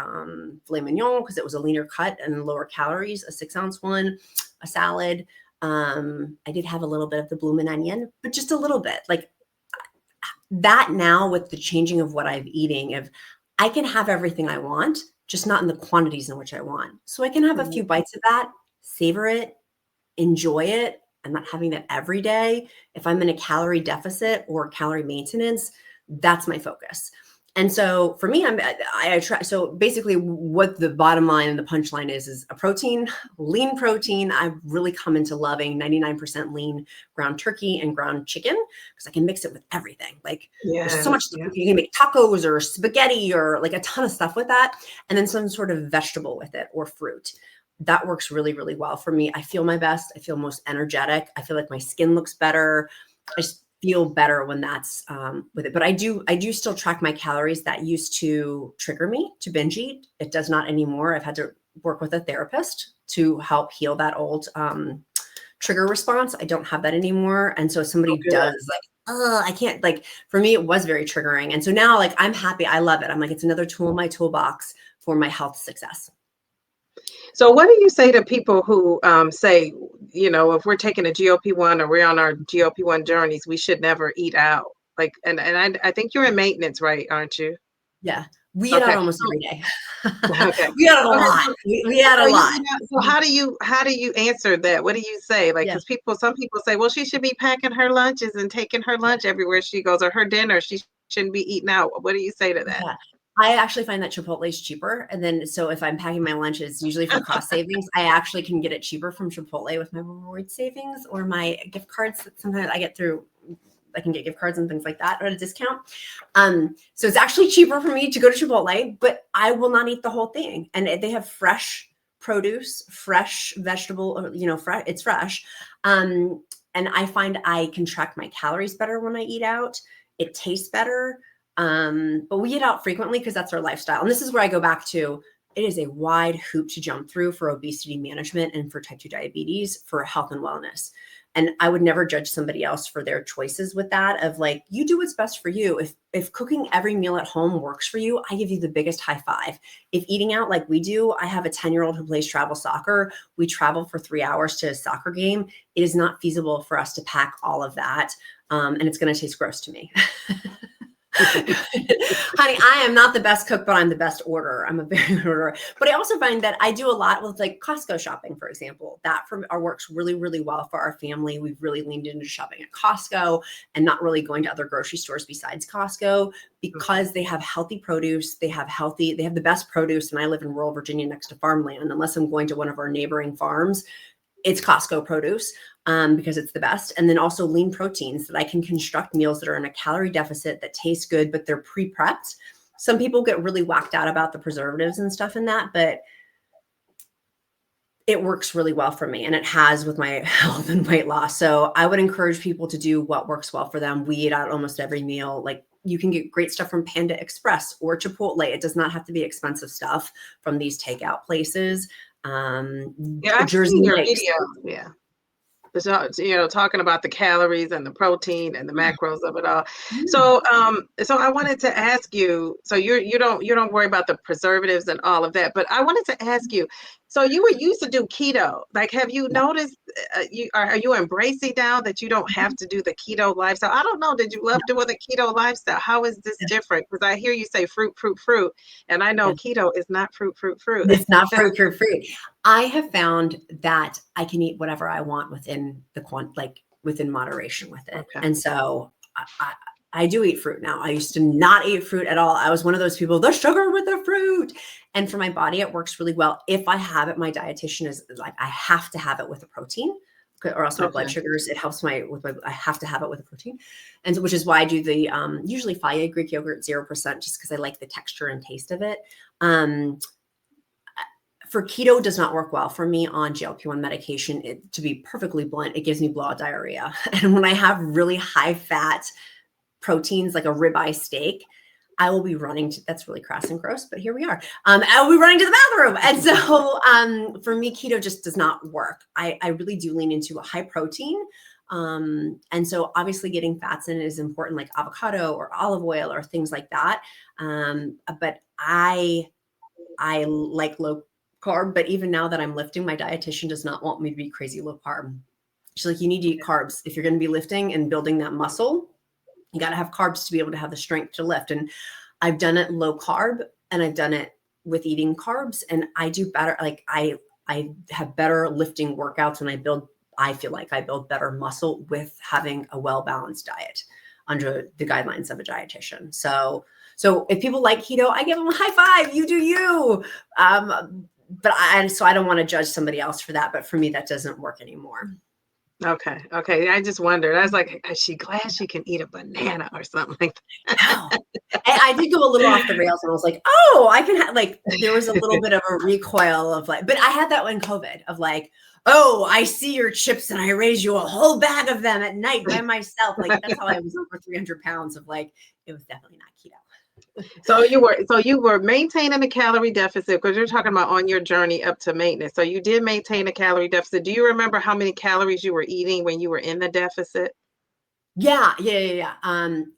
B: filet mignon because it was a leaner cut and lower calories, a 6-ounce one, a salad. I did have a little bit of the bloomin' onion, but just a little bit. Like that now, with the changing of what I'm eating, if I can have everything I want, just not in the quantities in which I want. So I can have a few bites of that, savor it, enjoy it. I'm not having that every day. If I'm in a calorie deficit or calorie maintenance, that's my focus. And so for me, I try. So basically what the bottom line and the punchline is a protein, lean protein. I've really come into loving 99% lean ground turkey and ground chicken, because I can mix it with everything. Like there's so much stuff. You can make tacos or spaghetti or like a ton of stuff with that. And then some sort of vegetable with it or fruit. That works really, really well for me. I feel my best. I feel most energetic. I feel like my skin looks better. I just feel better when that's with it. But I do still track my calories. That used to trigger me to binge eat. It does not anymore. I've had to work with a therapist to help heal that old trigger response. I don't have that anymore. And so somebody does like, oh, I can't, like, for me, it was very triggering. And so now, like, I'm happy. I love it. I'm like, it's another tool in my toolbox for my health success.
A: So what do you say to people who say, if we're taking a GLP-1 or we're on our GLP-1 journeys, we should never eat out? Like, and I think you're in maintenance, right? Aren't you?
B: Yeah. We eat out almost every day.
A: Okay.
B: We had a lot. We had a lot.
A: So how do you answer that? What do you say? Like, because some people say, well, she should be packing her lunches and taking her lunch everywhere she goes, or her dinner. She shouldn't be eating out. What do you say to that?
B: Yeah. I actually find that Chipotle is cheaper. And then, so if I'm packing my lunches, usually for cost savings, I actually can get it cheaper from Chipotle with my reward savings or my gift cards that sometimes I get through. I can get gift cards and things like that at a discount. So it's actually cheaper for me to go to Chipotle, but I will not eat the whole thing. And they have fresh produce, fresh vegetable, it's fresh. And I find I can track my calories better when I eat out. It tastes better. But we eat out frequently because that's our lifestyle. And this is where I go back to, it is a wide hoop to jump through for obesity management and for type 2 diabetes, for health and wellness. And I would never judge somebody else for their choices with that, of like, you do what's best for you. If cooking every meal at home works for you, I give you the biggest high five. If eating out like we do, I have a 10-year-old who plays travel soccer. We travel for 3 hours to a soccer game. It is not feasible for us to pack all of that. And it's going to taste gross to me. Honey, I am not the best cook, but I'm the best orderer. I'm a very good orderer. But I also find that I do a lot with like Costco shopping, for example. That works really, really well for our family. We've really leaned into shopping at Costco and not really going to other grocery stores besides Costco, because they have healthy produce. They have the best produce. And I live in rural Virginia next to farmland. Unless I'm going to one of our neighboring farms, it's Costco produce. Because it's the best. And then also lean proteins, that I can construct meals that are in a calorie deficit that taste good, but they're pre-prepped. Some people get really whacked out about the preservatives and stuff in that, but it works really well for me, and it has with my health and weight loss. So I would encourage people to do what works well for them. We eat out almost every meal. Like, you can get great stuff from Panda Express or Chipotle. It does not have to be expensive stuff from these takeout places.
A: I've
B: Jersey
A: seen your
B: Mike's.
A: video. Yeah. So, talking about the calories and the protein and the macros of it all. So I wanted to ask you, so you don't worry about the preservatives and all of that, but I wanted to ask you, So you were used to do keto. Like, have you
B: Yeah.
A: noticed, are you embracing now that you don't have to do the keto lifestyle? I don't know. Did you love doing the keto lifestyle? How is this
B: Yeah.
A: different? Because I hear you say fruit, fruit, fruit, and I know
B: Yeah.
A: keto is not fruit, fruit, fruit.
B: It's not fruit, fruit, fruit. I have found that I can eat whatever I want within like within moderation with it.
A: Okay.
B: And so I do eat fruit now. I used to not eat fruit at all. I was one of those people, the sugar with the fruit. And for my body, it works really well. If I have it, my dietitian is like, I have to have it with a protein or else my blood
A: Okay.
B: sugars, it helps I have to have it with a protein. And so, which is why I do the, usually Faya Greek yogurt, 0%, just because I like the texture and taste of it. For keto does not work well for me on GLP-1 medication. To be perfectly blunt, it gives me blowout diarrhea. And when I have really high fat proteins like a ribeye steak, I will be running to, that's really crass and gross, but here we are. I will be running to the bathroom. And so for me, keto just does not work. I really do lean into a high protein. And so obviously getting fats in is important, like avocado or olive oil or things like that. But I like low carb, but even now that I'm lifting, my dietitian does not want me to be crazy low carb. She's like, you need to eat carbs. If you're going to be lifting and building that muscle, you got to have carbs to be able to have the strength to lift. And I've done it low carb and I've done it with eating carbs, and I do better. Like I have better lifting workouts when I feel like I build better muscle with having a well-balanced diet under the guidelines of a dietitian. So if people like keto, I give them a high five. You do you. But I don't want to judge somebody else for that. But for me, that doesn't work anymore.
A: Okay. Okay. I just wondered. I was like, is she glad she can eat a banana or something like
B: No. And I did go a little off the rails, and I was like, oh, I can have, like, there was a little bit of a recoil of like, but I had that when COVID of like, oh, I see your chips and I raise you a whole bag of them at night by myself. Like, that's how I was over 300 pounds of like, it was definitely not keto.
A: So you were maintaining a calorie deficit because you're talking about on your journey up to maintenance. So you did maintain a calorie deficit. Do you remember how many calories you were eating when you were in the deficit?
B: Yeah.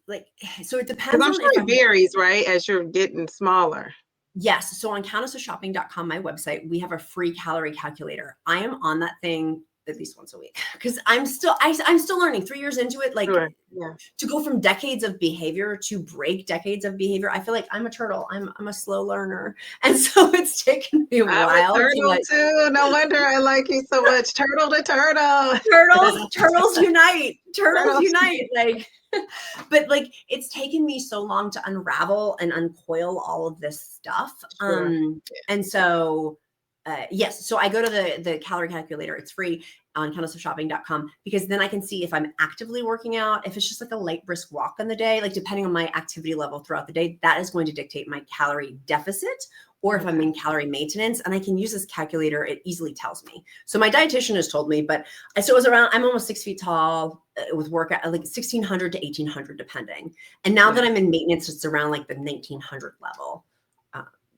B: Like, so it
A: Because
B: depends
A: I'm
B: on
A: sure
B: if
A: it
B: I'm,
A: varies, right, as you're getting smaller.
B: yes. So on countessofshopping.com, my website, we have a free calorie calculator. I am on that thing at least once a week because I'm still learning 3 years into it. Like,
A: Sure. Yeah.
B: to go from decades of behavior to break decades of behavior, I feel like I'm a turtle. I'm a slow learner. And so it's taken me a
A: I'm a
B: while to
A: turtle
B: like,
A: too. No wonder I like you so much. Turtle to turtle.
B: turtles unite, turtles
A: Turtles.
B: unite. Like, but like, it's taken me so long to unravel and uncoil all of this stuff.
A: Sure.
B: And so, yes. So I go to the calorie calculator. It's free on countessofshopping.com because then I can see if I'm actively working out, if it's just like a light brisk walk in the day, like depending on my activity level throughout the day, that is going to dictate my calorie deficit, or if I'm in calorie maintenance. And I can use this calculator. It easily tells me. So my dietitian has told me, but so it was around, I'm almost 6 feet tall with workout, like 1600 to 1800, depending. And now that I'm in maintenance, it's around like the 1900 level.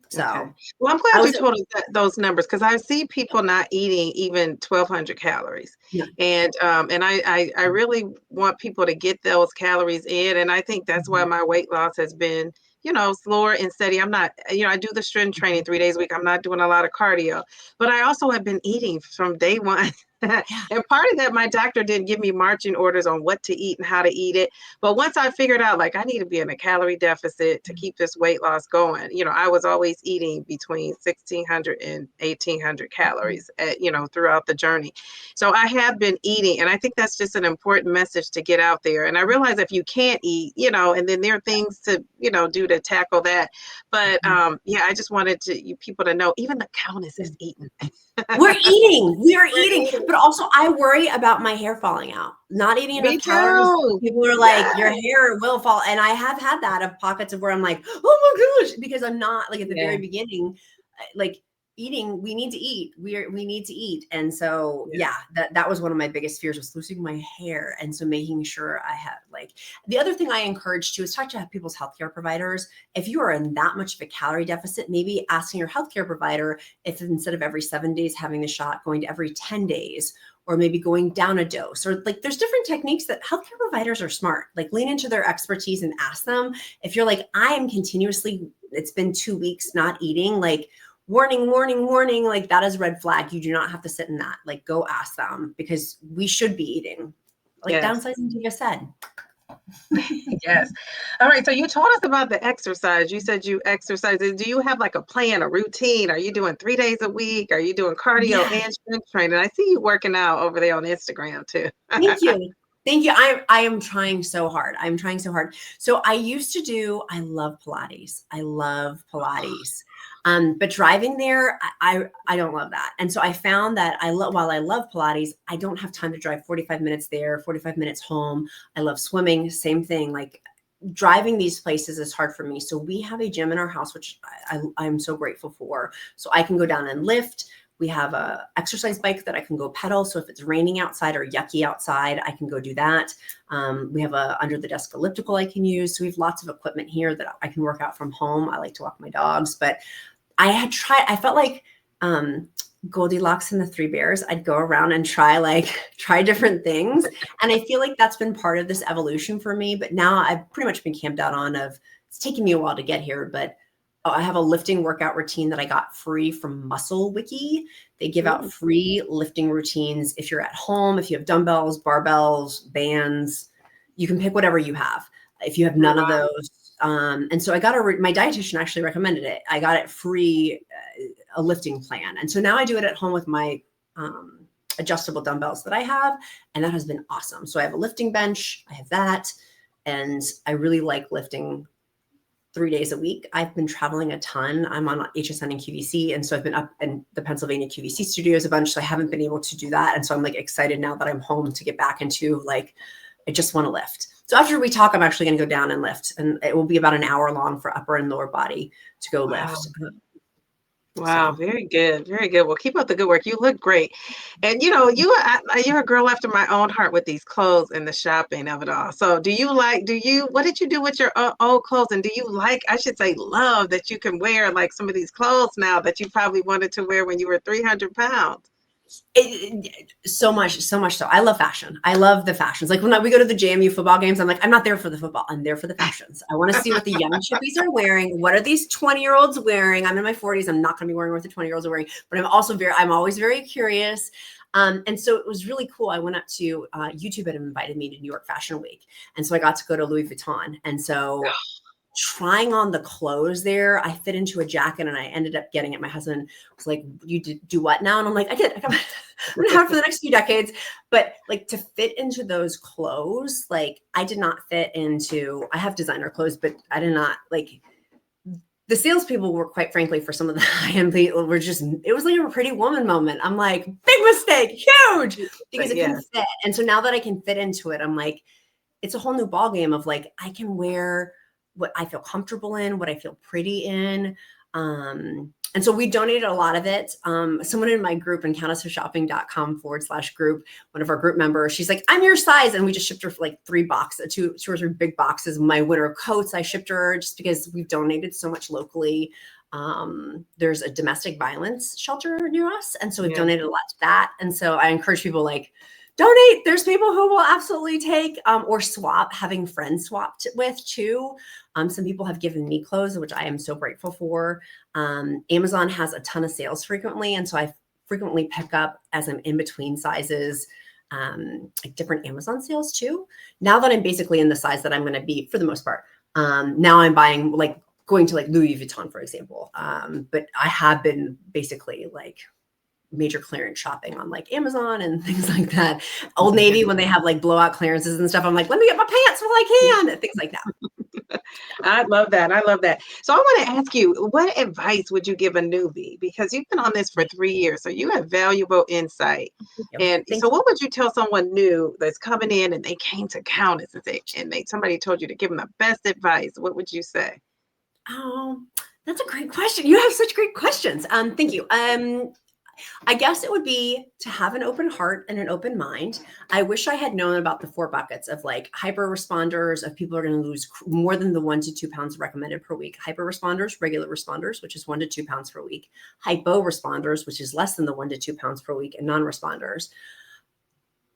B: So
A: Okay. Well, I'm
B: I
A: glad you
B: was,
A: told us those numbers because I see people not eating even 1,200 calories,
B: yeah.
A: and I really want people to get those calories in, and I think that's why my weight loss has been, slower and steady. I'm not, I do the strength training 3 days a week. I'm not doing a lot of cardio, but I also have been eating from day one.
B: Yeah.
A: And part of that, my doctor didn't give me marching orders on what to eat and how to eat it. But once I figured out, like, I need to be in a calorie deficit to keep this weight loss going, I was always eating between 1,600 and 1,800 calories, throughout the journey. So I have been eating, and I think that's just an important message to get out there. And I realize if you can't eat, and then there are things to, do to tackle that. But yeah, I just wanted people to know, even the Countess is eating.
B: We're eating. We are
A: We're
B: eating.
A: eating.
B: But also, I worry about my hair falling out. Not eating
A: Me
B: enough calories.
A: too.
B: People are like, your hair will fall. And I have had that of pockets of where I'm like, oh my gosh, because I'm not like at the very beginning, like eating. We need to eat. We need to eat. And so, yeah, that was one of my biggest fears was losing my hair. And so making sure I had like the other thing I encourage too is talk to people's healthcare providers. If you are in that much of a calorie deficit, maybe asking your healthcare provider if instead of every 7 days having the shot, going to every 10 days, or maybe going down a dose, or like there's different techniques that healthcare providers are smart, like lean into their expertise and ask them if you're like, I am continuously, it's been 2 weeks not eating, like, warning, warning, warning, like that is red flag. You do not have to sit in that. Like go ask them because we should be eating. Like
A: Yes.
B: Downsizing Diva said.
A: Yes. All right. So you told us about the exercise. You said you exercise. Do you have like a plan, a routine? Are you doing 3 days a week? Are you doing cardio
B: Yeah.
A: and strength training? I see you working out over there on Instagram too.
B: Thank you. Thank you. I am trying so hard. I'm trying so hard. So I used to do, I love Pilates. I love Pilates. But driving there, I don't love that. And so I found that while I love Pilates, I don't have time to drive 45 minutes there, 45 minutes home. I love swimming, same thing. Like driving these places is hard for me. So we have a gym in our house, which I'm so grateful for. So I can go down and lift. We have a exercise bike that I can go pedal. So if it's raining outside or yucky outside, I can go do that. We have a under the desk elliptical I can use. So we have lots of equipment here that I can work out from home. I like to walk my dogs, but I felt like Goldilocks and the Three Bears. I'd go around and try different things. And I feel like that's been part of this evolution for me. But now I've pretty much been camped out on it's taking me a while to get here, but I have a lifting workout routine that I got free from Muscle Wiki. They give out free lifting routines. If you're at home, if you have dumbbells, barbells, bands, you can pick whatever you have. If you have none of those. And so I got my dietitian actually recommended it. I got it free, a lifting plan. And so now I do it at home with my adjustable dumbbells that I have. And that has been awesome. So I have a lifting bench. I have that. And I really like lifting 3 days a week. I've been traveling a ton. I'm on HSN and QVC. And so I've been up in the Pennsylvania QVC studios a bunch. So I haven't been able to do that. And so I'm like excited now that I'm home to get back into like, I just want to lift. So after we talk, I'm actually going to go down and lift. And it will be about an hour long for upper and lower body to go lift.
A: Wow, very good. Very good. Well, keep up the good work. You look great. And you're a girl after my own heart with these clothes and the shopping of it all. So what did you do with your old clothes? And do you I should say love that you can wear like some of these clothes now that you probably wanted to wear when you were 300 pounds?
B: So much so. I love fashion. I love the fashions. Like when we go to the JMU football games, I'm like, I'm not there for the football. I'm there for the fashions. I want to see what the young chippies are wearing. What are these 20-year-olds wearing? I'm in my 40s. I'm not going to be wearing what the 20-year-olds are wearing, but I'm always very curious. And so it was really cool. I went up to YouTube had invited me to New York Fashion Week. And so I got to go to Louis Vuitton. And so trying on the clothes there, I fit into a jacket and I ended up getting it. My husband was like, you do what now? And I'm like, I did. I'm going to have it for the next few decades. But like to fit into those clothes, like I did not fit into, I have designer clothes, but I did not like the salespeople were quite frankly for some of the high-end people were just, it was like a Pretty Woman moment. I'm like, big mistake, huge, because it can fit. And so now that I can fit into it, I'm like, it's a whole new ballgame of like, I can wear what I feel comfortable in, what I feel pretty in. And so we donated a lot of it. Someone in my group in countessofshopping.com/group, one of our group members, she's like, I'm your size. And we just shipped her for like two or three big boxes of my winter coats. I shipped her just because we've donated so much locally. There's a domestic violence shelter near us. And so we've donated a lot to that. And so I encourage people like, donate. There's people who will absolutely take or swap, having friends swapped with too. Some people have given me clothes, which I am so grateful for. Amazon has a ton of sales frequently. And so I frequently pick up as I'm in between sizes, like different Amazon sales too. Now that I'm basically in the size that I'm going to be for the most part, now I'm buying going to like Louis Vuitton, for example. But I have been basically like major clearance shopping on like Amazon and things like that. Old Navy, when they have like blowout clearances and stuff, I'm like, let me get my pants while I can, and things like that.
A: I love that. I love that. So I want to ask you, what advice would you give a newbie? Because you've been on this for 3 years, so you have valuable insight. And so what would you tell someone new that's coming in and they came to Countess and somebody told you to give them the best advice? What would you say?
B: Oh, that's a great question. You have such great questions. Thank you. I guess it would be to have an open heart and an open mind. I wish I had known about the 4 buckets of like hyper responders, of people who are going to lose more than the 1 to 2 pounds recommended per week. Hyper responders, regular responders, which is 1 to 2 pounds per week. Hypo responders, which is less than the 1 to 2 pounds per week, and non-responders.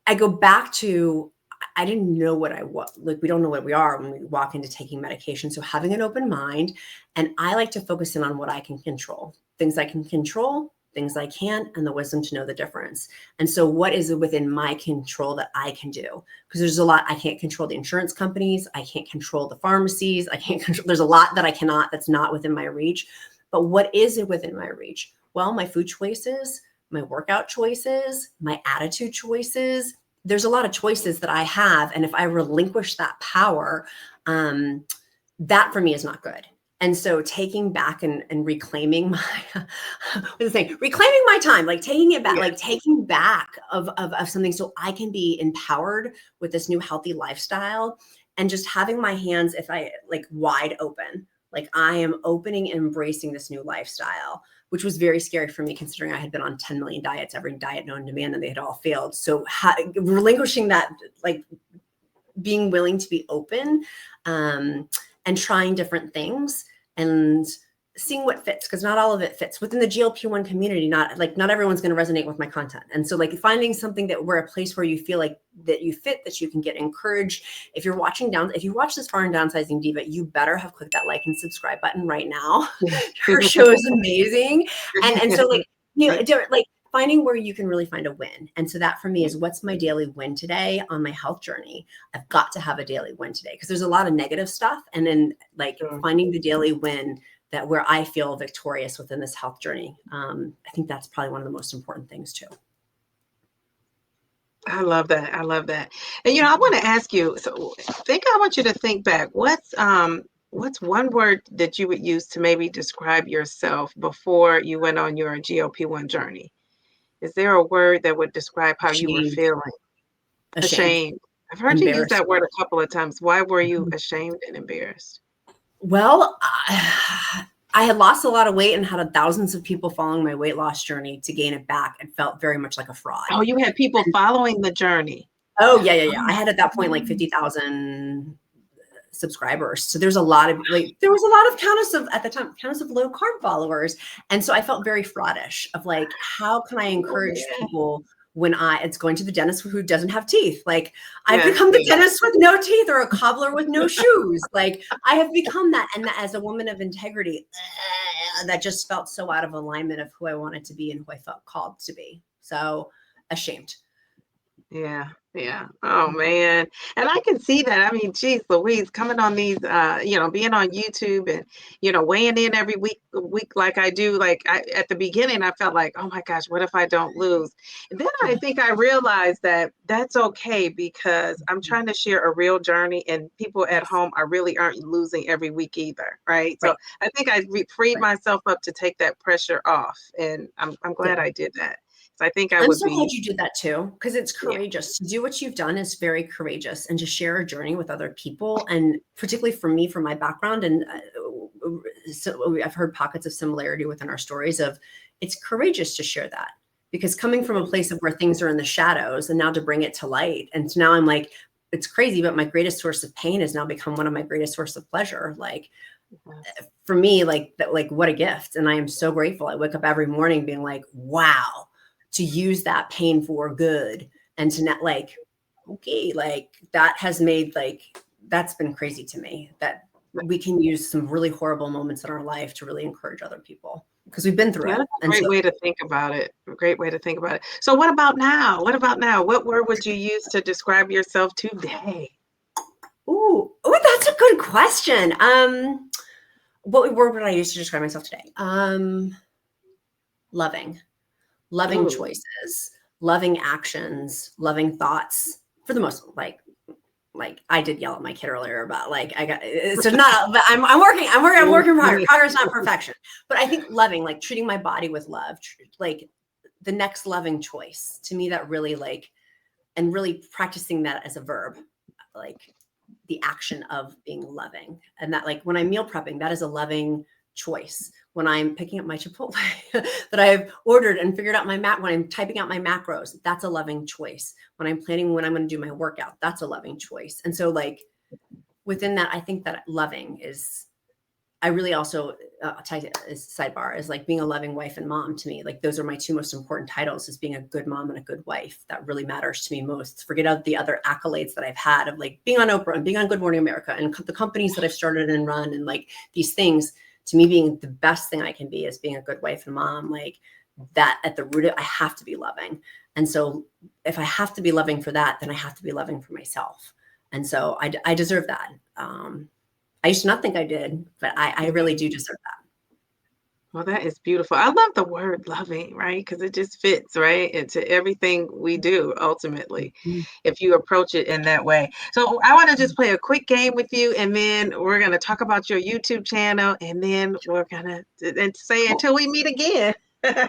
B: I go back to, I didn't know what I was. Like, we don't know what we are when we walk into taking medication. So having an open mind, and I like to focus in on what I can control. things I can control, things I can't, and the wisdom to know the difference. And so what is within my control that I can do? Because there's a lot. I can't control the insurance companies. I can't control the pharmacies. I can't control, there's a lot that I cannot, that's not within my reach. But what is it within my reach? Well, my food choices, my workout choices, my attitude choices. There's a lot of choices that I have. And if I relinquish that power, that for me is not good. And so taking back and reclaiming my, reclaiming my time, like taking it back, like taking back of something so I can be empowered with this new healthy lifestyle, and just having my hands, if I like, wide open, like I am opening and embracing this new lifestyle, which was very scary for me considering I had been on 10 million diets, every diet known to man, and they had all failed. So relinquishing that, like being willing to be open, and trying different things and seeing what fits, because not all of it fits within the GLP-1 community. Not everyone's going to resonate with my content. And so like finding something that we're a place where you feel like that you fit, that you can get encouraged. If you watch this far in Downsizing Diva, you better have clicked that like and subscribe button right now. Her show is amazing. And so like, you know, like finding where you can really find a win. And so that for me is, what's my daily win today on my health journey? I've got to have a daily win today, because there's a lot of negative stuff. And then like finding the daily win that where I feel victorious within this health journey. I think that's probably one of the most important things too.
A: I love that. I love that. And you know, I want to ask you, so I want you to think back. What's one word that you would use to maybe describe yourself before you went on your GLP-1 journey? Is there a word that would describe how you were feeling? Ashamed. I've heard you use that word a couple of times. Why were you ashamed and embarrassed?
B: Well, I had lost a lot of weight and had thousands of people following my weight loss journey to gain it back. It felt very much like a fraud.
A: Oh, you had people following the journey.
B: Oh, yeah. I had at that point like 50,000 subscribers. So there was a lot of Countess of low carb followers. And so I felt very fraudish of like, how can I encourage people when it's going to the dentist who doesn't have teeth? Like I've become the dentist with no teeth, or a cobbler with no shoes. Like I have become that. And that, as a woman of integrity, that just felt so out of alignment of who I wanted to be and who I felt called to be. So ashamed.
A: Yeah. Oh man. And I can see that. I mean, geez, Louise, coming on these, being on YouTube and, weighing in every week like I do. Like at the beginning, I felt like, oh my gosh, what if I don't lose? And then I think I realized that that's okay, because I'm trying to share a real journey, and people at home really aren't losing every week either. Right. So I think I freed myself up to take that pressure off. And I'm glad I did that. So I think
B: I'm so glad you did that too, because it's courageous. To do what you've done is very courageous, and to share a journey with other people. And particularly for me, from my background, and so I've heard pockets of similarity within our stories of, it's courageous to share that, because coming from a place of where things are in the shadows, and now to bring it to light. And so now I'm like, it's crazy, but my greatest source of pain has now become one of my greatest source of pleasure. Like for me, like what a gift. And I am so grateful. I wake up every morning being like, wow, to use that pain for good, and to not like, okay, like that has made, like, that's been crazy to me, that we can use some really horrible moments in our life to really encourage other people, because we've been through it.
A: That's a great way to think about it. A great way to think about it. So what about now? What word would you use to describe yourself today?
B: Ooh, that's a good question. What word would I use to describe myself today? Loving choices, loving actions, loving thoughts. For the most, like I did yell at my kid earlier about but I'm working hard. Progress, not perfection. But I think loving, like treating my body with love, like the next loving choice to me, that really and really practicing that as a verb, like the action of being loving. And that, like when I'm meal prepping, that is a loving choice. When I'm picking up my Chipotle that I've ordered and figured out when I'm typing out my macros, that's a loving choice. When I'm planning when I'm going to do my workout, that's a loving choice. And so like within that, I think that loving is, I really also sidebar is like being a loving wife and mom to me. Like those are my two most important titles, is being a good mom and a good wife. That really matters to me most. Forget out the other accolades that I've had of like being on Oprah and being on Good Morning America and the companies that I've started and run and like these things. to me, being the best thing I can be is being a good wife and mom. Like that at the root of it, I have to be loving. And so if I have to be loving for that, then I have to be loving for myself. And so I deserve that. I used to not think I did, but I really do deserve that.
A: Well, that is beautiful. I love the word loving, right? Because it just fits, right, into everything we do ultimately, if you approach it in that way. So I want to just play a quick game with you, and then we're going to talk about your YouTube channel, and then we're going to say until we meet again.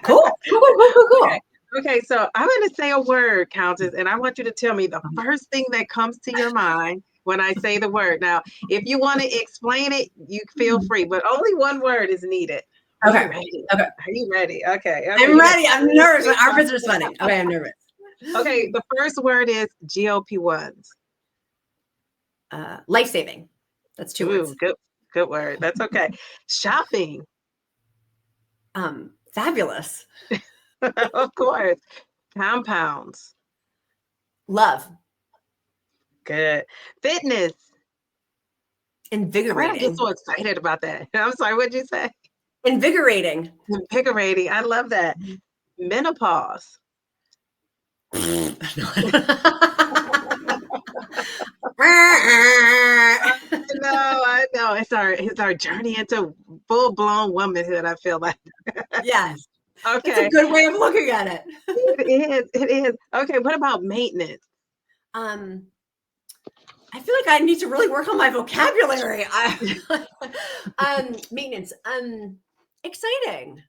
B: Cool.
A: Okay. Okay, so I'm going to say a word, Countess, and I want you to tell me the first thing that comes to your mind when I say the word. Now, if you want to explain it, you feel free, but only one word is needed. Are you ready?
B: Okay.
A: Are you ready? Okay.
B: I'm ready. I'm nervous. My armpits are sweating. Okay, I'm nervous.
A: Okay, the first word is GLP-1s.
B: Life-saving. That's 2 words.
A: Good word. That's okay. Shopping.
B: Fabulous.
A: Of course. Compounds.
B: Love.
A: Good. Fitness. Why did I get
B: Invigorating.
A: so excited about that? I'm sorry, what'd you say?
B: Invigorating.
A: Invigorating. I love that. Menopause. I know. It's our journey into full-blown womanhood, I feel like.
B: Yes.
A: Okay.
B: That's a good way of looking at it.
A: It is. Okay, what about maintenance?
B: I feel like I need to really work on my vocabulary. Maintenance. Exciting.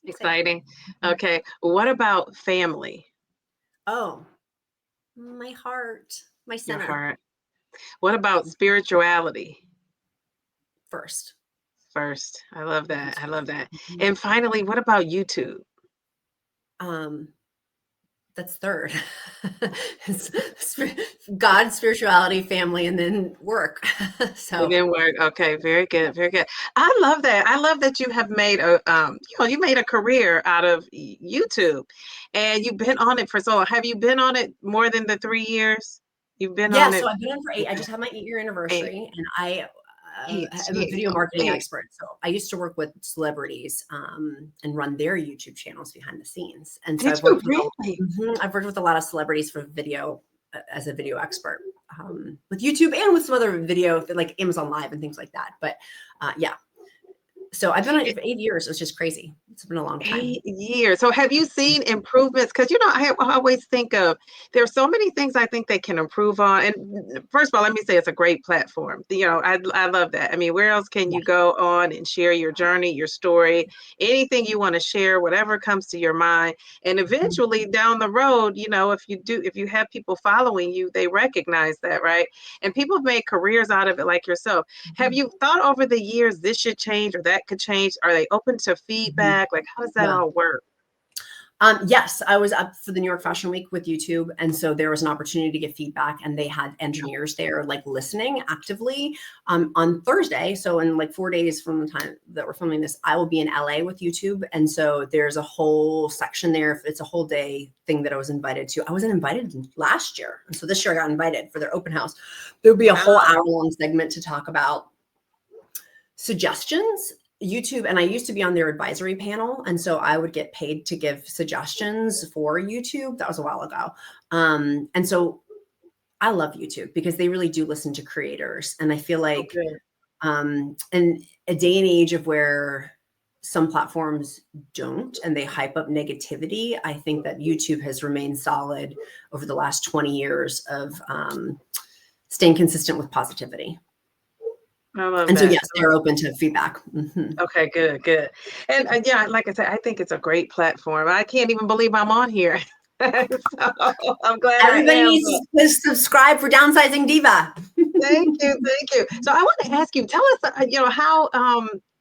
A: Exciting. Okay. What about family?
B: Oh, my heart, my center.
A: Your heart. What about spirituality?
B: First.
A: I love that. And finally, what about YouTube?
B: That's third. God, spirituality, family, and then work. So
A: And then work. Okay, very good, very good. I love that. I love that you have made you made a career out of YouTube, and you've been on it for so long. Have you been on it more than the 3 years? You've been on it.
B: So I've been on for 8. I just had my 8-year anniversary, and I am a video marketing expert. So I used to work with celebrities and run their YouTube channels behind the scenes. And so I've worked with a lot of celebrities for video as a video expert with YouTube and with some other video like Amazon Live and things like that. But yeah. So I've been on it for 8 years. It's just crazy. It's been a long time.
A: 8 years. So have you seen improvements? Because, I always think of, there are so many things I think they can improve on. And first of all, let me say it's a great platform. I love that. I mean, where else can you go on and share your journey, your story, anything you want to share, whatever comes to your mind. And eventually down the road, if you have people following you, they recognize that, right? And people have made careers out of it like yourself. Have you thought over the years this should change or that could change? Are they open to feedback? Like, how does that all work?
B: Yes, I was up for the New York Fashion Week with YouTube. And so there was an opportunity to get feedback, and they had engineers there like listening actively on Thursday. So in like 4 days from the time that we're filming this, I will be in LA with YouTube. And so there's a whole section there. It's a whole day thing that I was invited to. I wasn't invited last year. And so this year I got invited for their open house. There'll be a whole hour-long segment to talk about suggestions. YouTube, and I used to be on their advisory panel, and so I would get paid to give suggestions for YouTube. That was a while ago. And so I love YouTube because they really do listen to creators. And I feel like in a day and age of where some platforms don't and they hype up negativity, I think that YouTube has remained solid over the last 20 years of staying consistent with positivity.
A: I love
B: and
A: that.
B: So yes, they're open to feedback.
A: Okay, good. And yeah, like I said, I think it's a great platform. I can't even believe I'm on here. So I'm glad
B: everybody needs to subscribe for Downsizing Diva.
A: Thank you. So I want to ask you, tell us,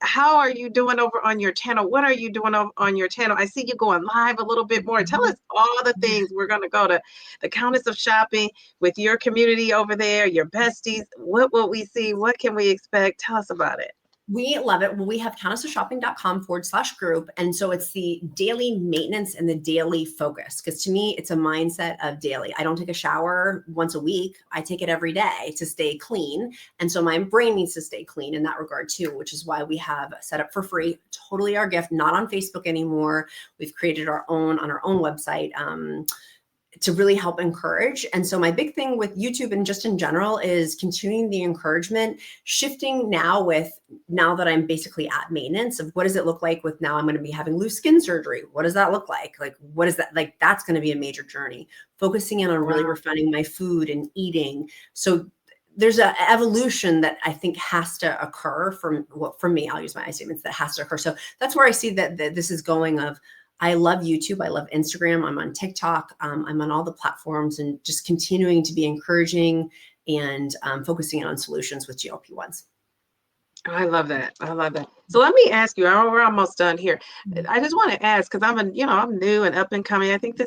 A: how are you doing over on your channel? What are you doing on your channel? I see you going live a little bit more. Tell us all the things. We're going to go to the Countess of Shopping with your community over there, your besties. What will we see? What can we expect? Tell us about it.
B: We love it. Well, we have countessofshopping.com/group. And so it's the daily maintenance and the daily focus. Because to me, it's a mindset of daily. I don't take a shower once a week. I take it every day to stay clean. And so my brain needs to stay clean in that regard too, which is why we have set up for free, totally our gift, not on Facebook anymore. We've created our own on our own website. To really help encourage. And so my big thing with YouTube and just in general is continuing the encouragement, shifting now that I'm basically at maintenance of what does it look like with now I'm going to be having loose skin surgery. What does that look like? Like, what is that? Like, that's going to be a major journey, focusing in on really refining my food and eating. So there's an evolution that I think has to occur for me, I'll use my I statements that has to occur. So that's where I see that this is going of, I love YouTube. I love Instagram. I'm on TikTok. I'm on all the platforms and just continuing to be encouraging and focusing on solutions with GLP-1s.
A: Oh, I love that. I love that. So let me ask you, we're almost done here. I just want to ask, because I'm new and up and coming. I think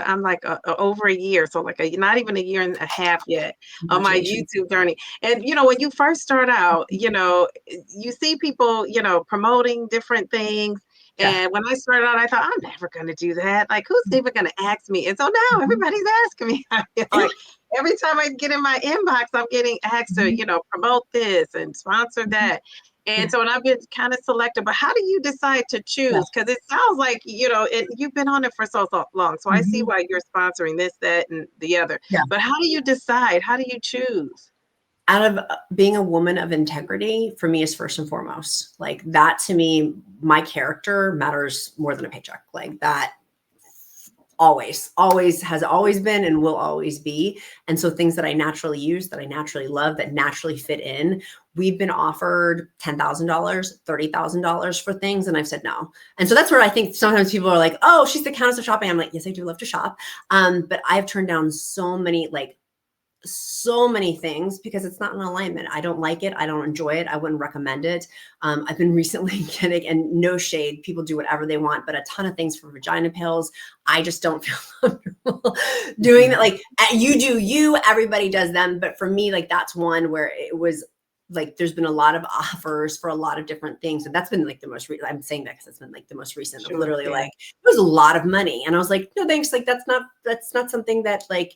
A: I'm like over a year. So like not even a year and a half yet on my YouTube journey. And, when you first start out, you see people, promoting different things. And when I started out, I thought, I'm never going to do that. Like, who's even going to ask me? And so now everybody's asking me. I feel like every time I get in my inbox, I'm getting asked to, promote this and sponsor that. And so, and I've been kind of selective, but how do you decide to choose? Because it sounds like, you've been on it for so long. So I see why you're sponsoring this, that, and the other. But how do you decide? How do you choose?
B: Out of being a woman of integrity, for me, is first and foremost. Like that, to me, my character matters more than a paycheck. Like that always has always been and will always be. And so things that I naturally use, that I naturally love, that naturally fit in, we've been offered $10,000, $30,000 for things. And I've said no. And so that's where I think sometimes people are like, oh, she's the Countess of Shopping. I'm like, yes, I do love to shop. But I've turned down so many things because it's not in alignment. I don't like it. I don't enjoy it. I wouldn't recommend it. I've been recently getting, and no shade, people do whatever they want, but a ton of things for vagina pills. I just don't feel comfortable doing that. Like you do you, everybody does them. But for me, like that's one where it was like, there's been a lot of offers for a lot of different things. And that's been like the most, I'm saying that because it's been like the most recent,
A: Sure,
B: literally like, it was a lot of money. And I was like, no, thanks. Like, that's not something that like,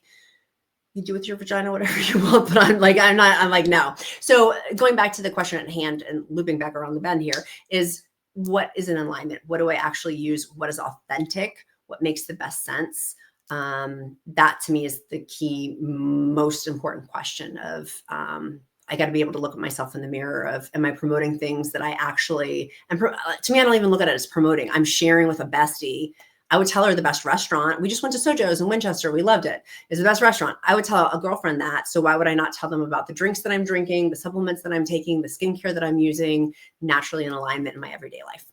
B: you do with your vagina whatever you want, but I'm like, no. So going back to the question at hand and looping back around the bend here is, what is in alignment? What do I actually use? What is authentic? What makes the best sense? That to me is the key, most important question of, I got to be able to look at myself in the mirror of, am I promoting things that I actually, and to me, I don't even look at it as promoting. I'm sharing with a bestie. I would tell her the best restaurant. We just went to Sojo's in Winchester. We loved it. It's the best restaurant. I would tell a girlfriend that. So why would I not tell them about the drinks that I'm drinking, the supplements that I'm taking, the skincare that I'm using, naturally in alignment in my everyday life?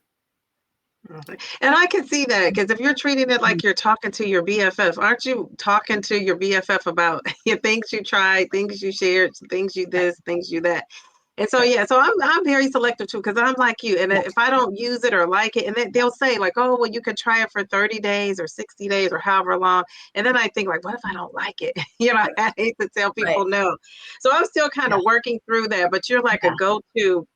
A: And I can see that, because if you're treating it like you're talking to your BFF, aren't you talking to your BFF about things you tried, things you shared, things you this, things you that? And so, so I'm very selective too, because I'm like you. And if I don't use it or like it, and then they'll say like, oh, well, you could try it for 30 days or 60 days or however long. And then I think like, what if I don't like it? I hate to tell people no. So I'm still kind of working through that, but you're like a go-to,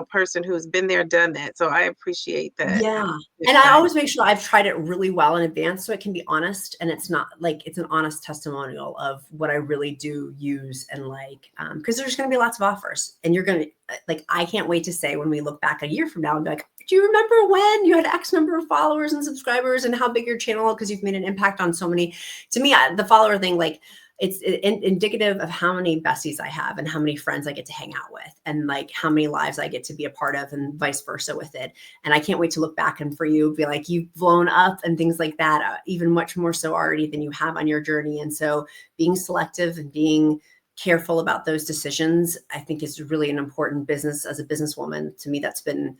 A: person who's been there, done that. So I appreciate that.
B: Yeah. And I always make sure I've tried it really well in advance so it can be honest, and it's not like, it's an honest testimonial of what I really do use and like, because there's going to be lots of offers, and you're going to like, I can't wait to say when we look back a year from now and be like, do you remember when you had X number of followers and subscribers and how big your channel, because you've made an impact on so many. To me, the follower thing, like, it's indicative of how many besties I have and how many friends I get to hang out with, and like how many lives I get to be a part of, and vice versa with it. And I can't wait to look back and for you be like, you've blown up and things like that, even much more so already than you have on your journey. And so being selective and being careful about those decisions, I think is really an important business as a businesswoman. To me, that's been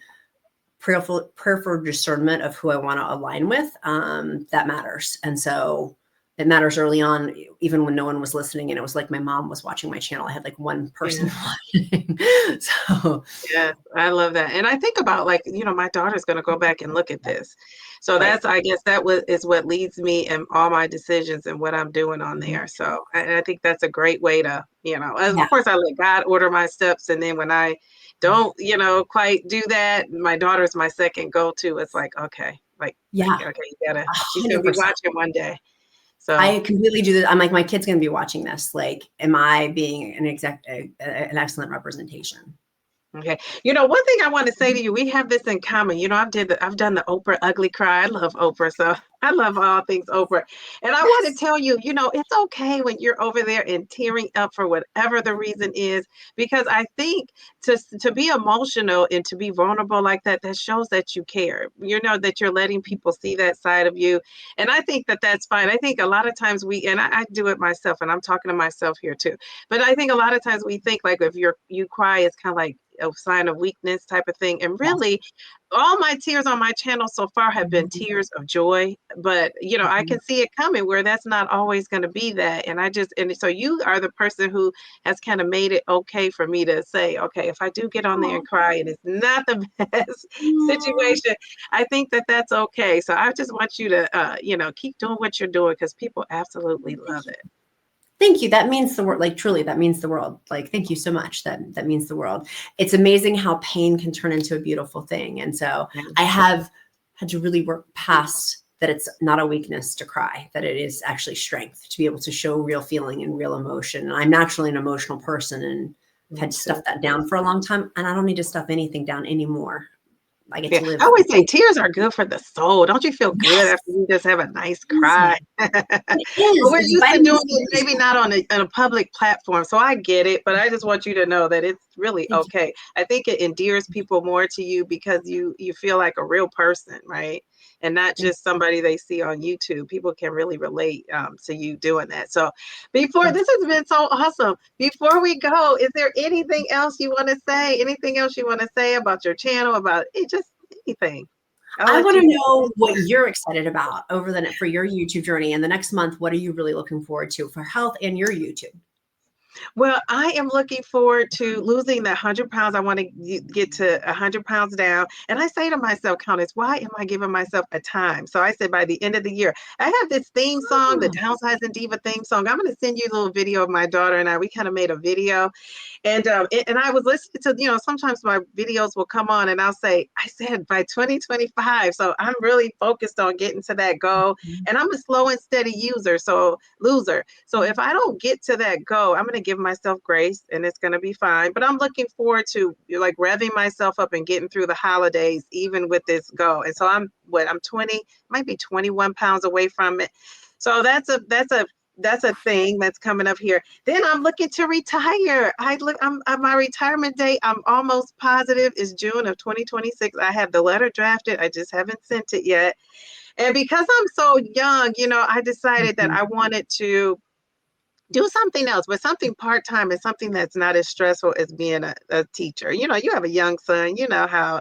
B: prayerful discernment of who I want to align with. That matters. And so it matters early on, even when no one was listening. And it was like my mom was watching my channel. I had like one person watching. So
A: Yes, I love that. And I think about like, my daughter's going to go back and look at this. So
B: right.
A: that's, I guess is what leads me in all my decisions and what I'm doing on there. So I think that's a great way to, of
B: Yeah.
A: course I let God order my steps. And then when I don't, quite do that, my daughter's my second go-to. It's like, okay, like,
B: Yeah.
A: okay, she's going to be
B: 100%.
A: watching one day. So
B: I completely do that. I'm like, my kid's going to be watching this. Like, am I being an excellent representation?
A: okay. One thing I want to say to you, we have this in common. I've done the Oprah ugly cry. I love Oprah, so I love all things Oprah. And I want to
B: Yes.
A: tell you, it's okay when you're over there and tearing up for whatever the reason is, because I think to be emotional and to be vulnerable like that, that shows that you care. That you're letting people see that side of you. And I think that that's fine. I think a lot of times and I do it myself, and I'm talking to myself here too. But I think a lot of times we think like if you cry, it's kind of like a sign of weakness type of thing. And
B: Yes.
A: really, all my tears on my channel so far have been
B: Mhm.
A: tears of joy. But I
B: Mhm.
A: can see it coming where that's not always going to be that. And so you are the person who has kind of made it okay for me to say, okay, if I do get on there
B: Aw.
A: and cry and it's not the best
B: Aw.
A: situation, I think that that's okay. So I just want you to, keep doing what you're doing, because people absolutely love it.
B: Thank you. That means the world. Like, truly, that means the world. Like, thank you so much. That means the world. It's amazing how pain can turn into a beautiful thing. And so
A: Yeah.
B: I have had to really work past that. It's not a weakness to cry, that it is actually strength to be able to show real feeling and real emotion. And I'm naturally an emotional person, and I've
A: Me
B: had to
A: too.
B: stuff that down for a long time. And I don't need to stuff anything down anymore. I get
A: Yeah,
B: to
A: I
B: live.
A: always say tears are good for the soul. Don't you feel good
B: Yes.
A: after you just have a nice cry?
B: Amazing.
A: But
B: It is.
A: we're
B: It's
A: used to
B: vitamin
A: doing
B: C
A: it maybe
B: booster.
A: not on a public platform, so I get it, but I just want you to know that it's really
B: Thank you.
A: okay. I think it endears people more to you because you feel like a real person, right? And not
B: Thank
A: just somebody they see on YouTube. People can really relate to you doing that. So before,
B: you.
A: this has been so awesome. Before we go, is there anything else you want to say? Anything else you want to say about your channel, about it, just anything? I'll
B: I
A: let
B: want
A: you.
B: to know what you're excited about for your YouTube journey. And the next month, what are you really looking forward to for health and your YouTube?
A: Well, I am looking forward to losing that 100 pounds. I want to get to 100 pounds down. And I say to myself, Countess, why am I giving myself a time? So I said by the end of the year, I have this theme song, the
B: Oh,
A: Downsizing Diva theme song. I'm going to send you a little video of my daughter and I. We kind of made a video. And I was listening to, sometimes my videos will come on and I'll say, I said by 2025. So I'm really focused on getting to that goal. And I'm a slow and steady loser. So if I don't get to that goal, I'm going to give myself grace and it's going to be fine. But I'm looking forward to like revving myself up and getting through the holidays, even with this goal. And so I'm 20, might be 21 pounds away from it. So that's a thing that's coming up here. Then I'm looking to retire. My retirement date, I'm almost positive, is June of 2026. I have the letter drafted. I just haven't sent it yet. And because I'm so young, I decided that
B: mhm.
A: I wanted to do something else, but something part-time and something that's not as stressful as being a teacher. You have a young son, you know how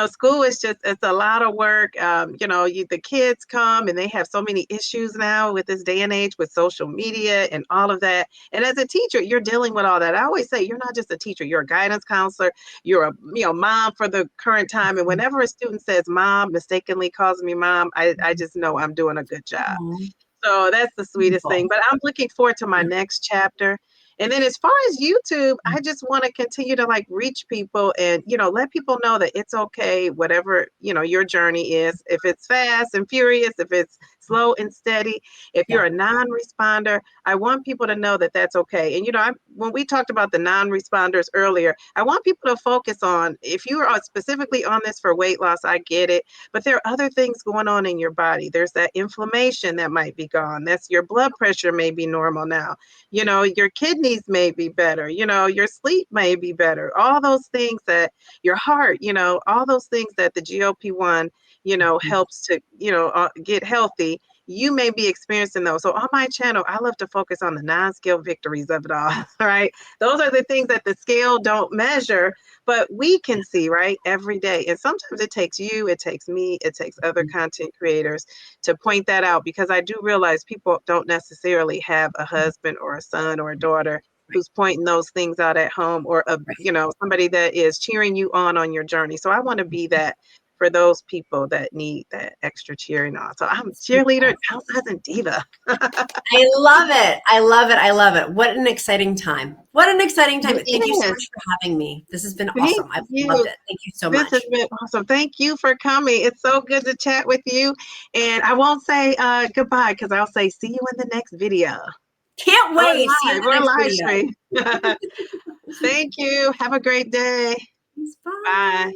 A: school is it's a lot of work. The kids come and they have so many issues now with this day and age with social media and all of that. And as a teacher, you're dealing with all that. I always say you're not just a teacher, you're a guidance counselor, you're a mom for the current time. And whenever a student says mom, mistakenly calls me mom, I just know I'm doing a good job.
B: Aw,
A: So that's the sweetest thing.
B: beautiful.
A: But I'm looking forward to my
B: Yeah.
A: next chapter. And then as far as YouTube, I just want to continue to like reach people and, let people know that it's okay, whatever, your journey is. If it's fast and furious, if it's slow and steady, if
B: Yeah.
A: you're a non-responder, I want people to know that that's okay. And, when we talked about the non-responders earlier, I want people to focus on, if you are specifically on this for weight loss, I get it. But there are other things going on in your body. There's that inflammation that might be gone. That's your blood pressure may be normal now. Your kidneys may be better. Your sleep may be better. All those things that your heart, all those things that the GLP-1, helps to, get healthy, you may be experiencing those. So on my channel, I love to focus on the non-scale victories of it all, right? Those are the things that the scale don't measure, but we can see, right, every day. And sometimes it takes you, it takes me, it takes other content creators to point that out, because I do realize people don't necessarily have a husband or a son or a daughter who's pointing those things out at home, or somebody that is cheering you on your journey. So I want to be that for those people that need that extra cheering on. So I'm cheerleader, Downsizing Diva.
B: I love it. I love it. I love it. What an exciting time. What an exciting time.
A: It
B: Thank you so
A: is.
B: much for having me. This has been
A: Thank
B: awesome. I've loved
A: you.
B: it. Thank you so
A: This has
B: much.
A: been awesome. Thank you for coming. It's so good to chat with you. And I won't say goodbye, because I'll say see you in the next video.
B: Can't wait. See you in the
A: Or
B: next
A: live
B: video.
A: stream. Thank you. Have a great day.
B: Bye.
A: Bye.